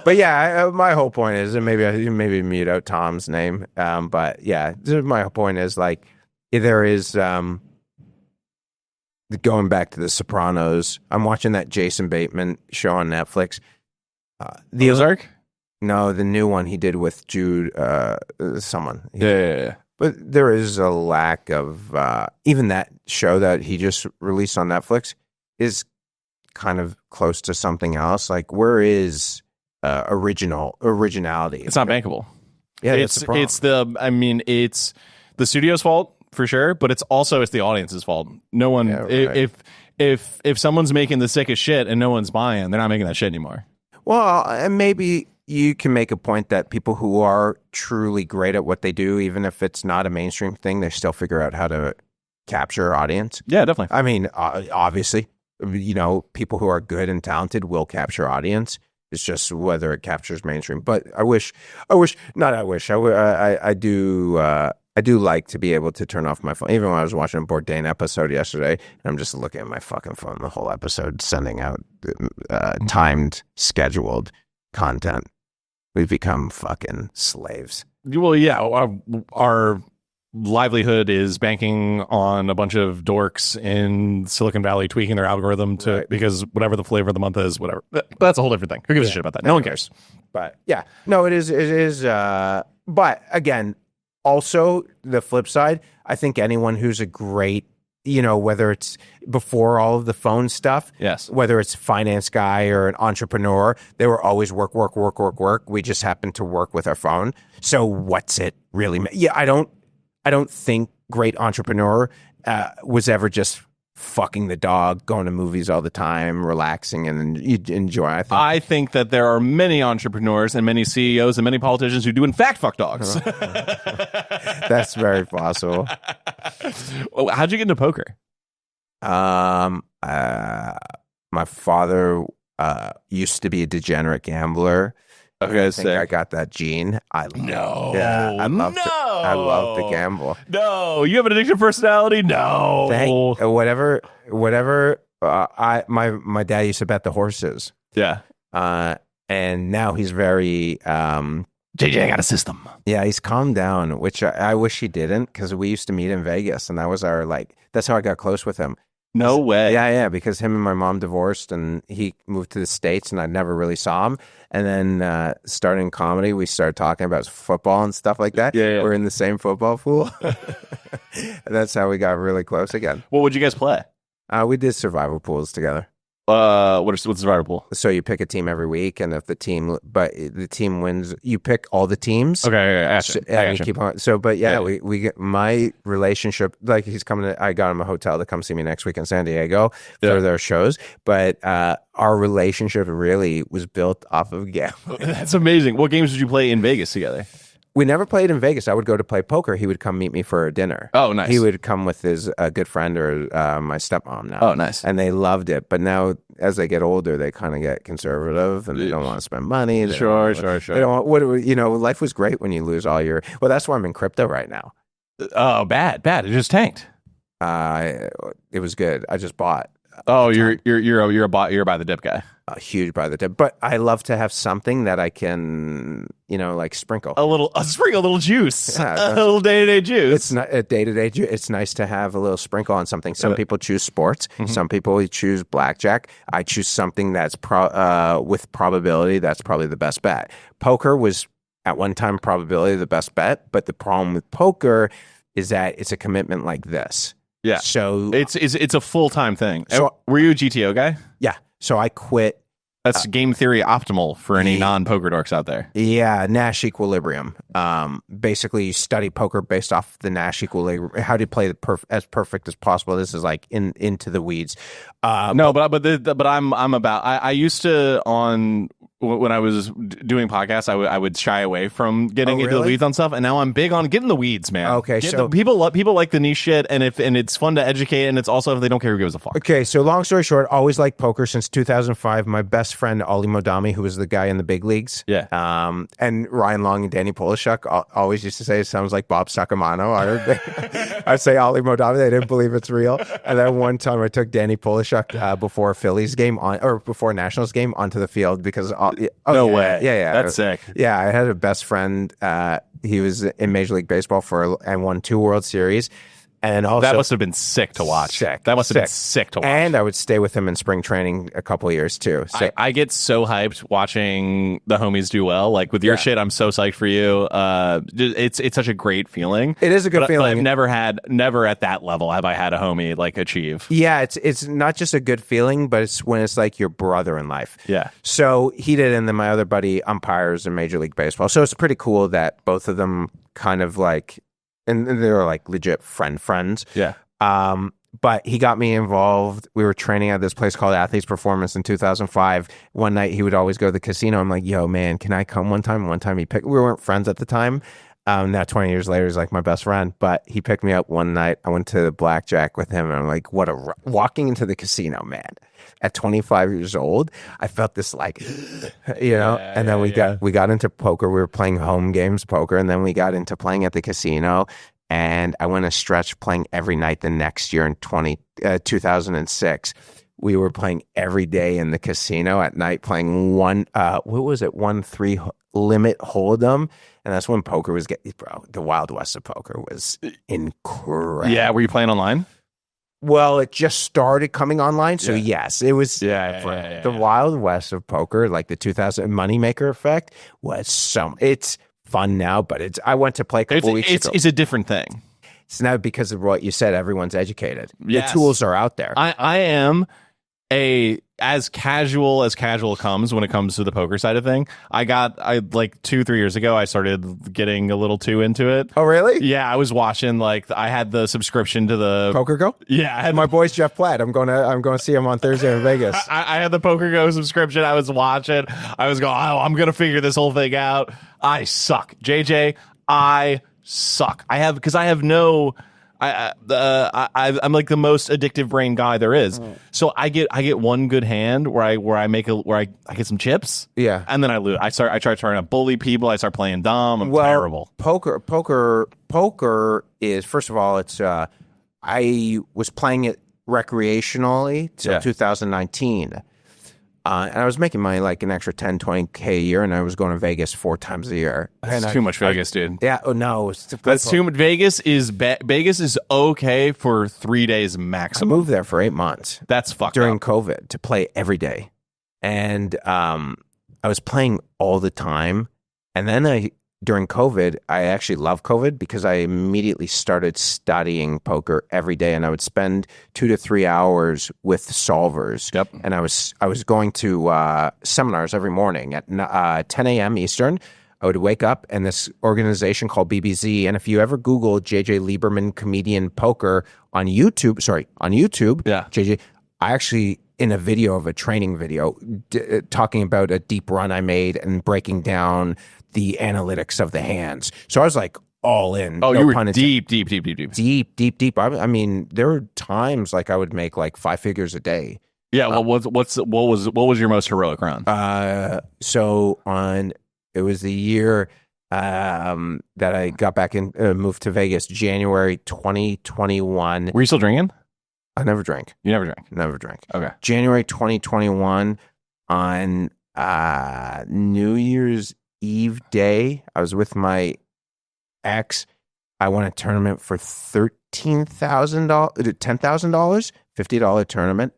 but yeah, my whole point is, and maybe mute out Tom's name. But yeah, my whole point is like, there is going back to The Sopranos. I'm watching that Jason Bateman show on Netflix. The Ozark. No, the new one he did with Jude, someone. Yeah. But there is a lack of, even that show that he just released on Netflix is kind of close to something else. Like, where is originality? It's not bankable. Yeah, it's the studio's fault for sure, but it's the audience's fault. No one, if someone's making the sickest shit and no one's buying, they're not making that shit anymore. Well, and maybe you can make a point that people who are truly great at what they do, even if it's not a mainstream thing, they still figure out how to capture audience. Yeah, definitely. I mean, obviously, people who are good and talented will capture audience. It's just whether it captures mainstream. But I do like to be able to turn off my phone. Even when I was watching a Bourdain episode yesterday, and I'm just looking at my fucking phone the whole episode, sending out timed, scheduled content. We've become fucking slaves. Well, yeah, our livelihood is banking on a bunch of dorks in Silicon Valley tweaking their algorithm because whatever the flavor of the month is, whatever. That's a whole different thing. Who gives a shit about that? No one cares. But yeah, no, it is. But again, also the flip side, I think anyone who's a great, whether it's before all of the phone stuff, yes, whether it's a finance guy or an entrepreneur, they were always work. We just happen to work with our phone. So what's it really? Yeah, I don't think great entrepreneur was ever just fucking the dog, going to movies all the time, relaxing, and you enjoy. I think that there are many entrepreneurs and many CEOs and many politicians who do in fact fuck dogs. That's very possible. How'd you get into poker? My father used to be a degenerate gambler. Okay, I think I got that gene. I love to gamble. No, you have an addictive personality. No, whatever. My dad used to bet the horses. Yeah, and now he's very JJ, I got a system. Yeah, he's calmed down, which I wish he didn't, because we used to meet in Vegas, and that was that's how I got close with him. No way. Yeah, because him and my mom divorced, and he moved to the States, and I never really saw him. And then starting comedy, we started talking about football and stuff like that. Yeah. We're in the same football pool. And that's how we got really close again. What would you guys play? We did survival pools together. What's survival pool? So you pick a team every week, and if the team wins, you pick all the teams. Okay, I gotcha. Keep on. So, but we get my relationship. Like he's coming. I got him a hotel to come see me next week in San Diego for their shows. But our relationship really was built off of gambling. That's amazing. What games did you play in Vegas together? We never played in Vegas. I would go to play poker. He would come meet me for a dinner. Oh, nice. He would come with his good friend or my stepmom now. Oh, nice. And they loved it. But now, as they get older, they kind of get conservative and they don't want to spend money. Sure. They don't want, life was great when you lose all your. Well, that's why I'm in crypto right now. Oh, bad. It just tanked. It was good. I just bought. Oh, you're a buy the dip guy. A huge buy the dip, but I love to have something that I can, like sprinkle a little juice, a little day-to-day juice. It's not a day-to-day juice. It's nice to have a little sprinkle on something. Some people choose sports. Mm-hmm. Some people choose blackjack. I choose something that's with probability. That's probably the best bet. Poker was at one time probability the best bet, but the problem with poker is that it's a commitment like this. Yeah. So it's a full-time thing. So, were you a GTO guy? Yeah. So I quit. That's game theory optimal for any non-poker dorks out there. Yeah, Nash equilibrium. Basically, you study poker based off the Nash equilibrium. How do you play as perfect as possible? This is like into the weeds. But I'm about. I used to when I was doing podcasts, I would shy away from getting into the weeds on stuff, and now I'm big on getting the weeds, man. Okay, people like the niche shit, and it's fun to educate, and it's also if they don't care who gives a fuck. Okay, so long story short, always liked poker since 2005. My best friend Ali Modami, who was the guy in the big leagues, and Ryan Long and Danny Polishuk always used to say it sounds like Bob Sacamano. I'd say Ali Modami, they didn't believe it's real. And then one time I took Danny Polishuk before a Phillies game before a Nationals game onto the field because. No way. Yeah. That's sick. Yeah, I had a best friend. He was in Major League Baseball and won 2 World Series. And also, that must have been sick to watch. That must have been sick to watch. And I would stay with him in spring training a couple of years too. So I get so hyped watching the homies do well. Like with your shit, I'm so psyched for you. It's such a great feeling. It is a good feeling. But I've never at that level have I had a homie like achieve. Yeah, it's not just a good feeling, but it's when it's like your brother in life. Yeah. So he did, and then my other buddy umpires in Major League Baseball. So it's pretty cool that both of them kind of like. And they were like legit friends. Yeah. But he got me involved. We were training at this place called Athletes Performance in 2005. One night he would always go to the casino. I'm like, yo, man, can I come one time? One time we weren't friends at the time. Now 20 years later, he's like my best friend. But he picked me up one night. I went to blackjack with him. And I'm like, walking into the casino, man. At 25 years old, I felt this like, and then we got into poker. We were playing home games poker, and then we got into playing at the casino. And I went a stretch playing every night the next year in 2006. We were playing every day in the casino at night, playing 1-3 limit hold'em. And that's when poker was the Wild West of poker was incredible. Yeah, were you playing online? Well, it just started coming online, so yes, it was the Wild West of poker, like the 2000 moneymaker effect was it's fun now, but I went to play a couple weeks ago. It's a different thing. It's not because of what you said. Everyone's educated. Yes. The tools are out there. I am, as casual comes when it comes to the poker side of thing. I like 2-3 years ago, I started getting a little too into it. Oh, really? Yeah, I was watching, like, I had the subscription to the Poker Go? Yeah, I had My boy's Jeff Platt. I'm going to see him on Thursday in Vegas. I had the Poker Go subscription. I was watching. I was going, oh, I'm going to figure this whole thing out. I suck. JJ, I suck. I'm like the most addictive brain guy there is. So I get one good hand where I get some chips. Yeah. And then I lose. I try trying to bully people. I start playing dumb. I'm terrible. Poker is, first of all, it's I was playing it recreationally till 2019. And I was making money like an extra 10, 20K a year, and I was going to Vegas 4 times a year. That's too much Vegas, dude. Yeah. Oh, no. That's too much. Vegas is okay for 3 days I maximum. moved there for 8 months. That's fucked during up. COVID to play every day. And I was playing all the time. And then during COVID, I actually loved COVID because I immediately started studying poker every day, and I would spend 2 to 3 hours with solvers. Yep. And I was going to seminars every morning at 10 a.m. Eastern. I would wake up, and this organization called BBZ, and if you ever Google JJ Lieberman comedian poker on YouTube, Yeah. JJ, I actually, in a training video, talking about a deep run I made and breaking down the analytics of the hands. So I was like all in. Oh, no you were pun intended. deep. I mean, there were times like I would make like 5 figures a day. Yeah. Well, what was your most heroic run? It was the year that I got back in, moved to Vegas, January 2021. Were you still drinking? I never drank. You never drank. Never drank. Okay. January 2021 on New Year's Eve day, I was with my ex. I won a tournament for $10,000, $50 tournament.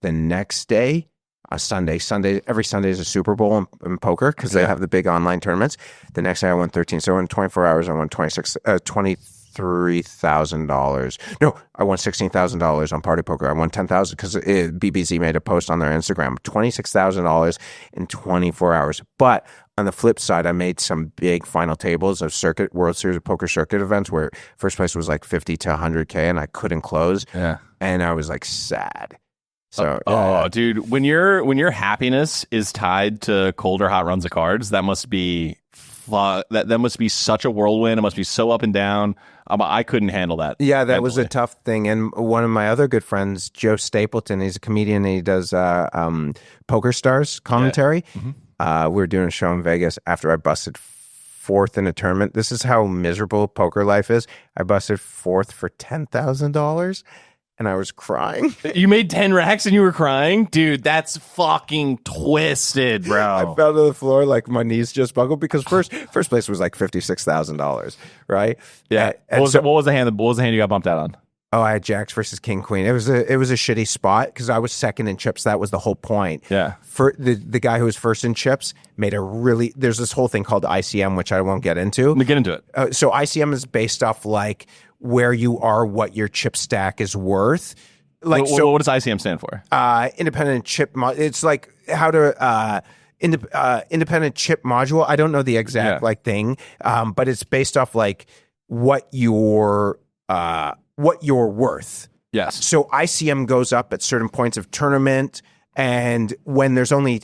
The next day, Sunday, every Sunday is a Super Bowl in poker because they have the big online tournaments. The next day I won 13. So in 24 hours, I won $23,000. No, I won $16,000 on Party Poker. I won $10,000 because BBZ made a post on their Instagram. $26,000 in 24 hours. But on the flip side, I made some big final tables of World Series of Poker circuit events where first place was like 50 to 100K, and I couldn't close. Yeah, and I was like sad. So, dude, when your happiness is tied to cold or hot runs of cards, that must be that must be such a whirlwind. It must be so up and down. I couldn't handle that. Yeah, that was a tough thing. And one of my other good friends, Joe Stapleton, he's a comedian. And he does Poker Stars commentary. Yeah. Mm-hmm. We were doing a show in Vegas after I busted 4th in a tournament. This is how miserable poker life is. I busted 4th for $10,000. And I was crying. You made 10 racks and you were crying? Dude, that's fucking twisted, bro. I fell to the floor like my knees just buckled because first place was like $56,000, right? Yeah. What was the hand you got bumped out on? Oh, I had Jacks versus King Queen. It was a shitty spot because I was second in chips. That was the whole point. Yeah. For the guy who was first in chips made there's this whole thing called ICM, which I won't get into. Get into it. So ICM is based off like where you are, what your chip stack is worth. Like, what does ICM stand for? Independent chip. It's like how to independent chip module. I don't know the exact thing, but it's based off like what you're worth. Yes. So ICM goes up at certain points of tournament, and when there's only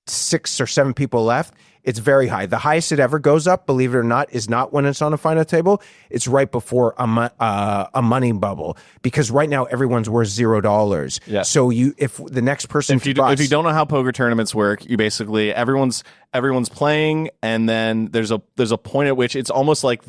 6 or 7 people left, it's very high. The highest it ever goes up, believe it or not, is not when it's on a final table. It's right before a money bubble, because right now everyone's worth $0. Yeah. So if the next person, if you don't know how poker tournaments work, you basically everyone's playing, and then there's a point at which it's almost like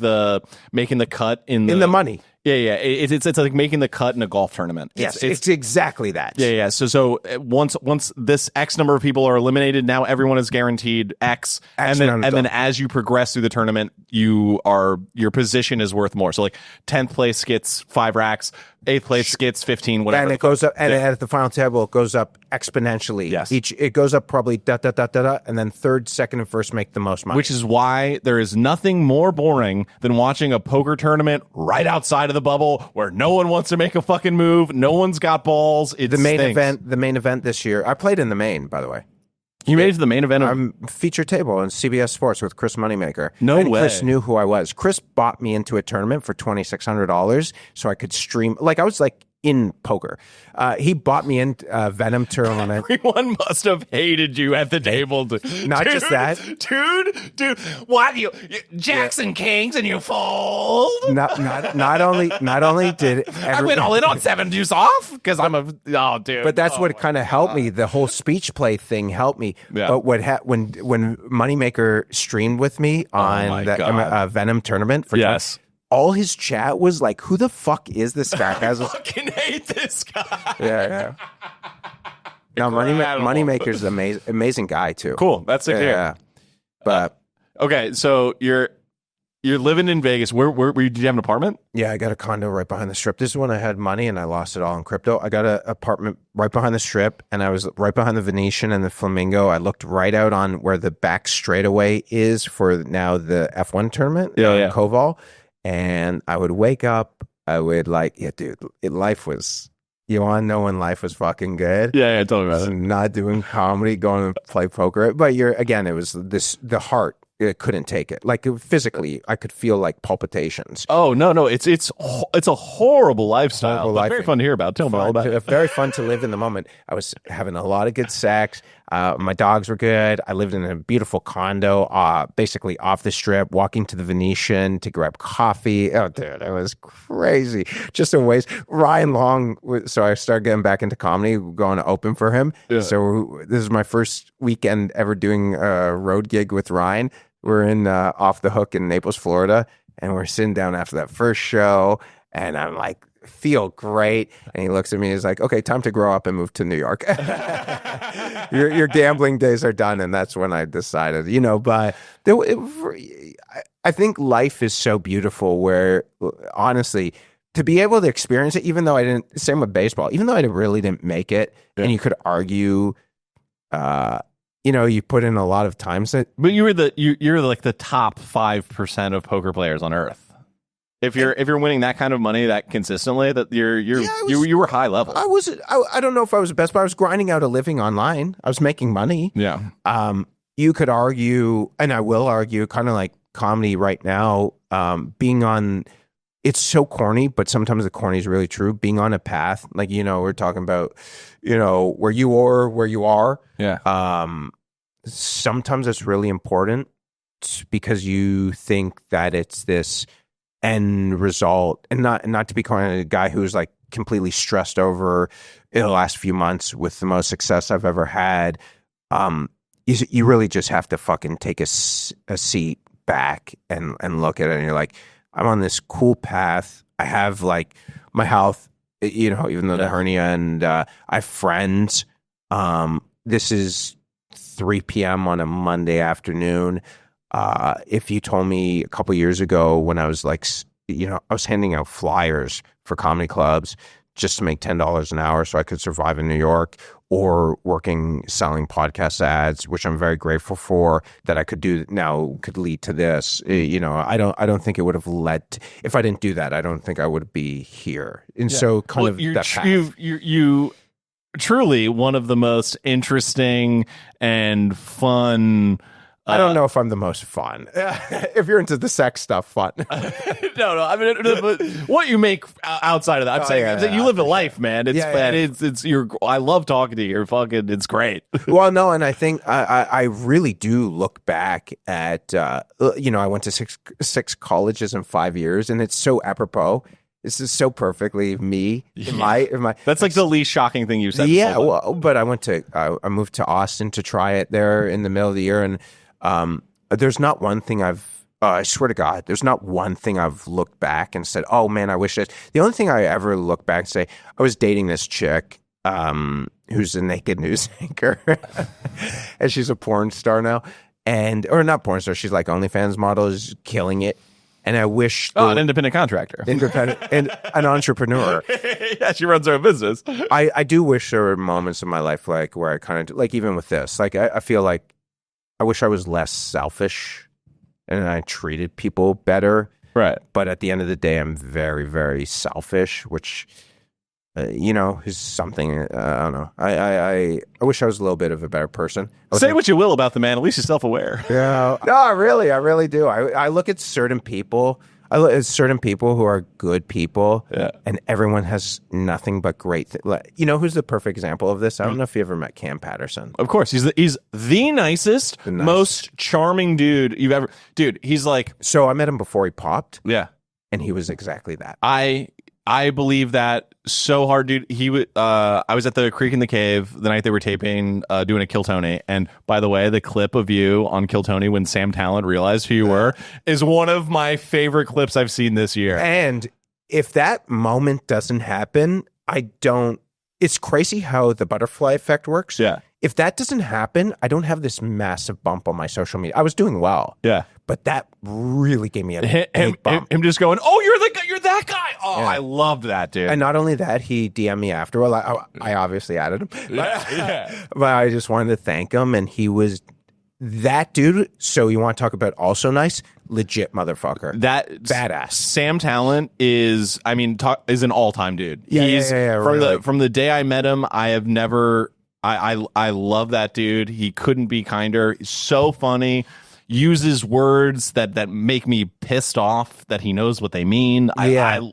making the cut in the money. Yeah. It's like making the cut in a golf tournament. Yes, it's exactly that. Yeah. So once this X number of people are eliminated, now everyone is guaranteed X, and then as you progress through the tournament, your position is worth more. So like 10th place gets 5 racks, 8th place gets 15, whatever. And it goes up, and at the final table, it goes up exponentially. Yes. It goes up probably and then 3rd, 2nd, and 1st make the most money. Which is why there is nothing more boring than watching a poker tournament right outside of the the bubble where no one wants to make a fucking move. No one's got balls. It's the main event this year. I played in the main, by the way. You made it to the main event? I'm featured table on CBS Sports with Chris Moneymaker. No way. Chris knew who I was. Chris bought me into a tournament for $2,600 so I could stream. Like, I was like in poker. He bought me in Venom tournament. Everyone must have hated you at the table. Not just that. Dude, what? You Jackson Kings and you fold? Not only did I went all in on 7 deuce off because I'm dude. But that's what kind of helped me. The whole speech play thing helped me. Yeah. But when Moneymaker streamed with me on the Venom tournament for all his chat was like, "Who the fuck is this guy?" I fucking hate this guy. Yeah. No, Moneymaker's an amazing guy too. Cool, that's sick. Yeah. But okay, so you're living in Vegas. Where did you have an apartment? Yeah, I got a condo right behind the strip. This is when I had money and I lost it all in crypto. I got an apartment right behind the strip, and I was right behind the Venetian and the Flamingo. I looked right out on where the back straightaway is for now the F1 tournament. Yeah. Koval. And I would wake up, I would life was, you want to know when life was fucking good? Yeah, tell me about it. Not doing comedy, going to play poker. But it was the heart, it couldn't take it. Like physically, I could feel like palpitations. Oh, no, it's a horrible lifestyle. It's very fun to hear about. Tell me all about it. Very fun to live in the moment. I was having a lot of good sex. My dogs were good. I lived in a beautiful condo, basically off the strip, walking to the Venetian to grab coffee. Oh, dude, it was crazy. Just a waste. Ryan Long, so I started getting back into comedy, going to open for him. Yeah. So this is my first weekend ever doing a road gig with Ryan. We're in Off the Hook in Naples, Florida, and we're sitting down after that first show, and I'm like, feel great. And he looks at me and he's like, okay, time to grow up and move to New York. Your gambling days are done. And that's when I decided, but I think life is so beautiful where, honestly, to be able to experience it, even though I didn't, same with baseball, even though I really didn't make it, and you could argue, you put in a lot of times. But you're like the top 5% of poker players on earth. If you're winning that kind of money that consistently, that you were high level. I don't know if I was the best, but I was grinding out a living online. I was making money. Yeah. You could argue, and I will argue, kind of like comedy right now, being on. It's so corny, but sometimes the corny is really true. Being on a path, like we're talking about, where you are. Yeah. Sometimes it's really important because you think that it's this end result, and not to be kind of a guy who's like completely stressed over in the last few months with the most success I've ever had. You really just have to fucking take a seat back and look at it, and you're like, I'm on this cool path. I have like my health, even though the hernia, and I have friends. This is 3 p.m. on a Monday afternoon. If you told me a couple years ago when I was like, I was handing out flyers for comedy clubs just to make $10 an hour so I could survive in New York, or working selling podcast ads, which I'm very grateful for that I could do now, could lead to this. I don't think it would have led to, if I didn't do that, I don't think I would be here. And so that path. You truly one of the most interesting and fun. I don't know if I'm the most fun. If you're into the sex stuff, fun. No. I mean, what you make outside of that, I'm saying you live a life, man. I love talking to you. You're fucking. It's great. Well, no, and I think I really do look back at. I went to six colleges in 5 years, and it's so apropos. This is so perfectly me. In my That's like the least shocking thing you said. Yeah, well, but I moved to Austin to try it there in the middle of the year, and there's not one thing I swear to God, there's not one thing I've looked back and said, oh man, I wish this. The only thing I ever look back and say, I was dating this chick, who's a naked news anchor, and she's a porn star now, or not porn star, she's like OnlyFans model, is killing it. And I wish... an independent contractor. Independent, and an entrepreneur. Yeah, she runs her own business. I do wish there were moments in my life like where I kind of... Like even with this, like I feel like I wish I was less selfish and I treated people better. Right. But at the end of the day, I'm very, very selfish, which, is something, I don't know. I wish I was a little bit of a better person. Say what you will about the man. At least he's self-aware. Yeah. No, I really do. I look at certain people. I look at certain people who are good people, and everyone has nothing but great things. Who's the perfect example of this? I don't know if you ever met Cam Patterson. Of course, he's the nicest, most charming dude you've ever. Dude, he's like. So I met him before he popped. Yeah, and he was exactly that. I believe that so hard, dude. I was at the Creek in the Cave the night they were taping, doing a Kill Tony. And by the way, the clip of you on Kill Tony when Sam Talent realized who you were is one of my favorite clips I've seen this year. And if that moment doesn't happen, it's crazy how the butterfly effect works. Yeah. If that doesn't happen, I don't have this massive bump on my social media. I was doing well. Yeah. But that really gave me a big bump. Him just going, oh, you're that guy. Oh, yeah. I loved that, dude. And not only that, he DM'd me after. Well, I obviously added him. But I just wanted to thank him. And he was that dude. So you want to talk about also nice? Legit motherfucker. That badass. Sam Talent is an all-time dude. Yeah, from the day I met him, I have never... I love that dude. He couldn't be kinder. He's so funny. Uses words that make me pissed off that he knows what they mean.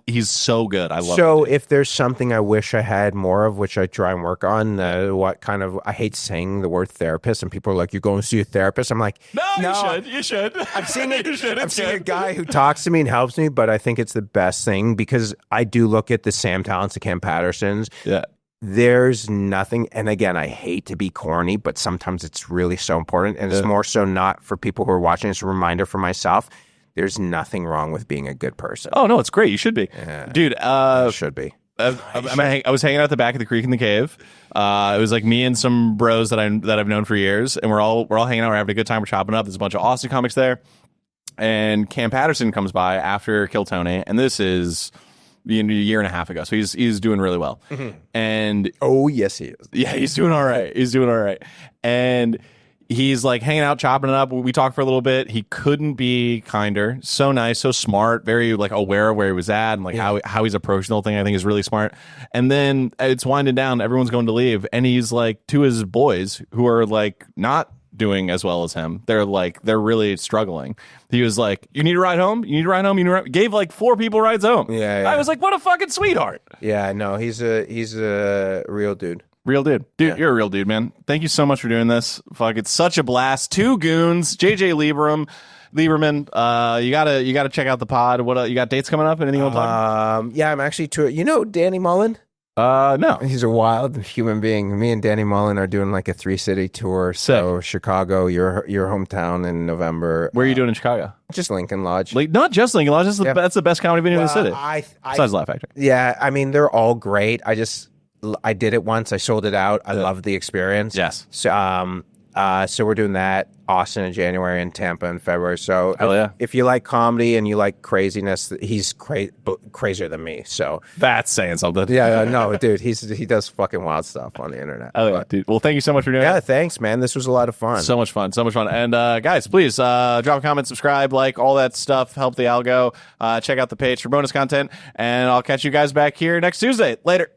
He's so good. I love. So if there's something I wish I had more of, which I try and work on, I hate saying the word therapist, and people are like, "You're going to see a therapist." I'm like, no, you should. I'm seeing a guy who talks to me and helps me, but I think it's the best thing because I do look at the Sam Talents, the Cam Pattersons. Yeah. There's nothing, and again, I hate to be corny, but sometimes it's really so important, and it's more so not for people who are watching. It's a reminder for myself. There's nothing wrong with being a good person. Oh no, it's great. You should be, dude. It should be. I was hanging out at the back of the Creek in the Cave. It was like me and some bros that I've known for years, and we're all hanging out. We're having a good time. We're chopping up. There's a bunch of Austin comics there, and Cam Patterson comes by after Kill Tony, and this is a year and a half ago, so he's doing really well. Mm-hmm. And oh yes, he is. Yeah, he's doing all right. And he's like hanging out, chopping it up. We talked for a little bit. He couldn't be kinder. So nice, so smart, very like aware of where he was at and like how he's approaching the whole thing. I think is really smart. And then it's winding down. Everyone's going to leave, and he's like to his boys who are like not doing as well as him. They're really struggling. He was like, "You need a ride home? You need a ride home? Gave like 4 people rides home." Yeah. I was like, "What a fucking sweetheart." Yeah, no, he's a real dude. Real dude. Dude, you're a real dude, man. Thank you so much for doing this. Fuck, it's such a blast. 2 goons, JJ Lieberman. You gotta check out the pod. What you got dates coming up? Anything you want to talk? Yeah, I'm actually Danny Mullen. No. He's a wild human being. Me and Danny Mullen are doing like a 3-city tour. So Chicago, your hometown in November. Where are you doing in Chicago? Just Lincoln Lodge. Not just Lincoln Lodge. That's the best comedy venue in the city. Besides Laugh Factory. Yeah, I mean they're all great. I did it once. I sold it out. I loved the experience. Yes. So we're doing that. Austin in January and Tampa in February. So if you like comedy and you like craziness, he's crazier than me. So that's saying something. Yeah, no, dude, he does fucking wild stuff on the internet. Dude. Well, thank you so much for doing it. Yeah, thanks, man. This was a lot of fun. So much fun. And guys, please drop a comment, subscribe, like all that stuff. Help the algo. Check out the page for bonus content. And I'll catch you guys back here next Tuesday. Later.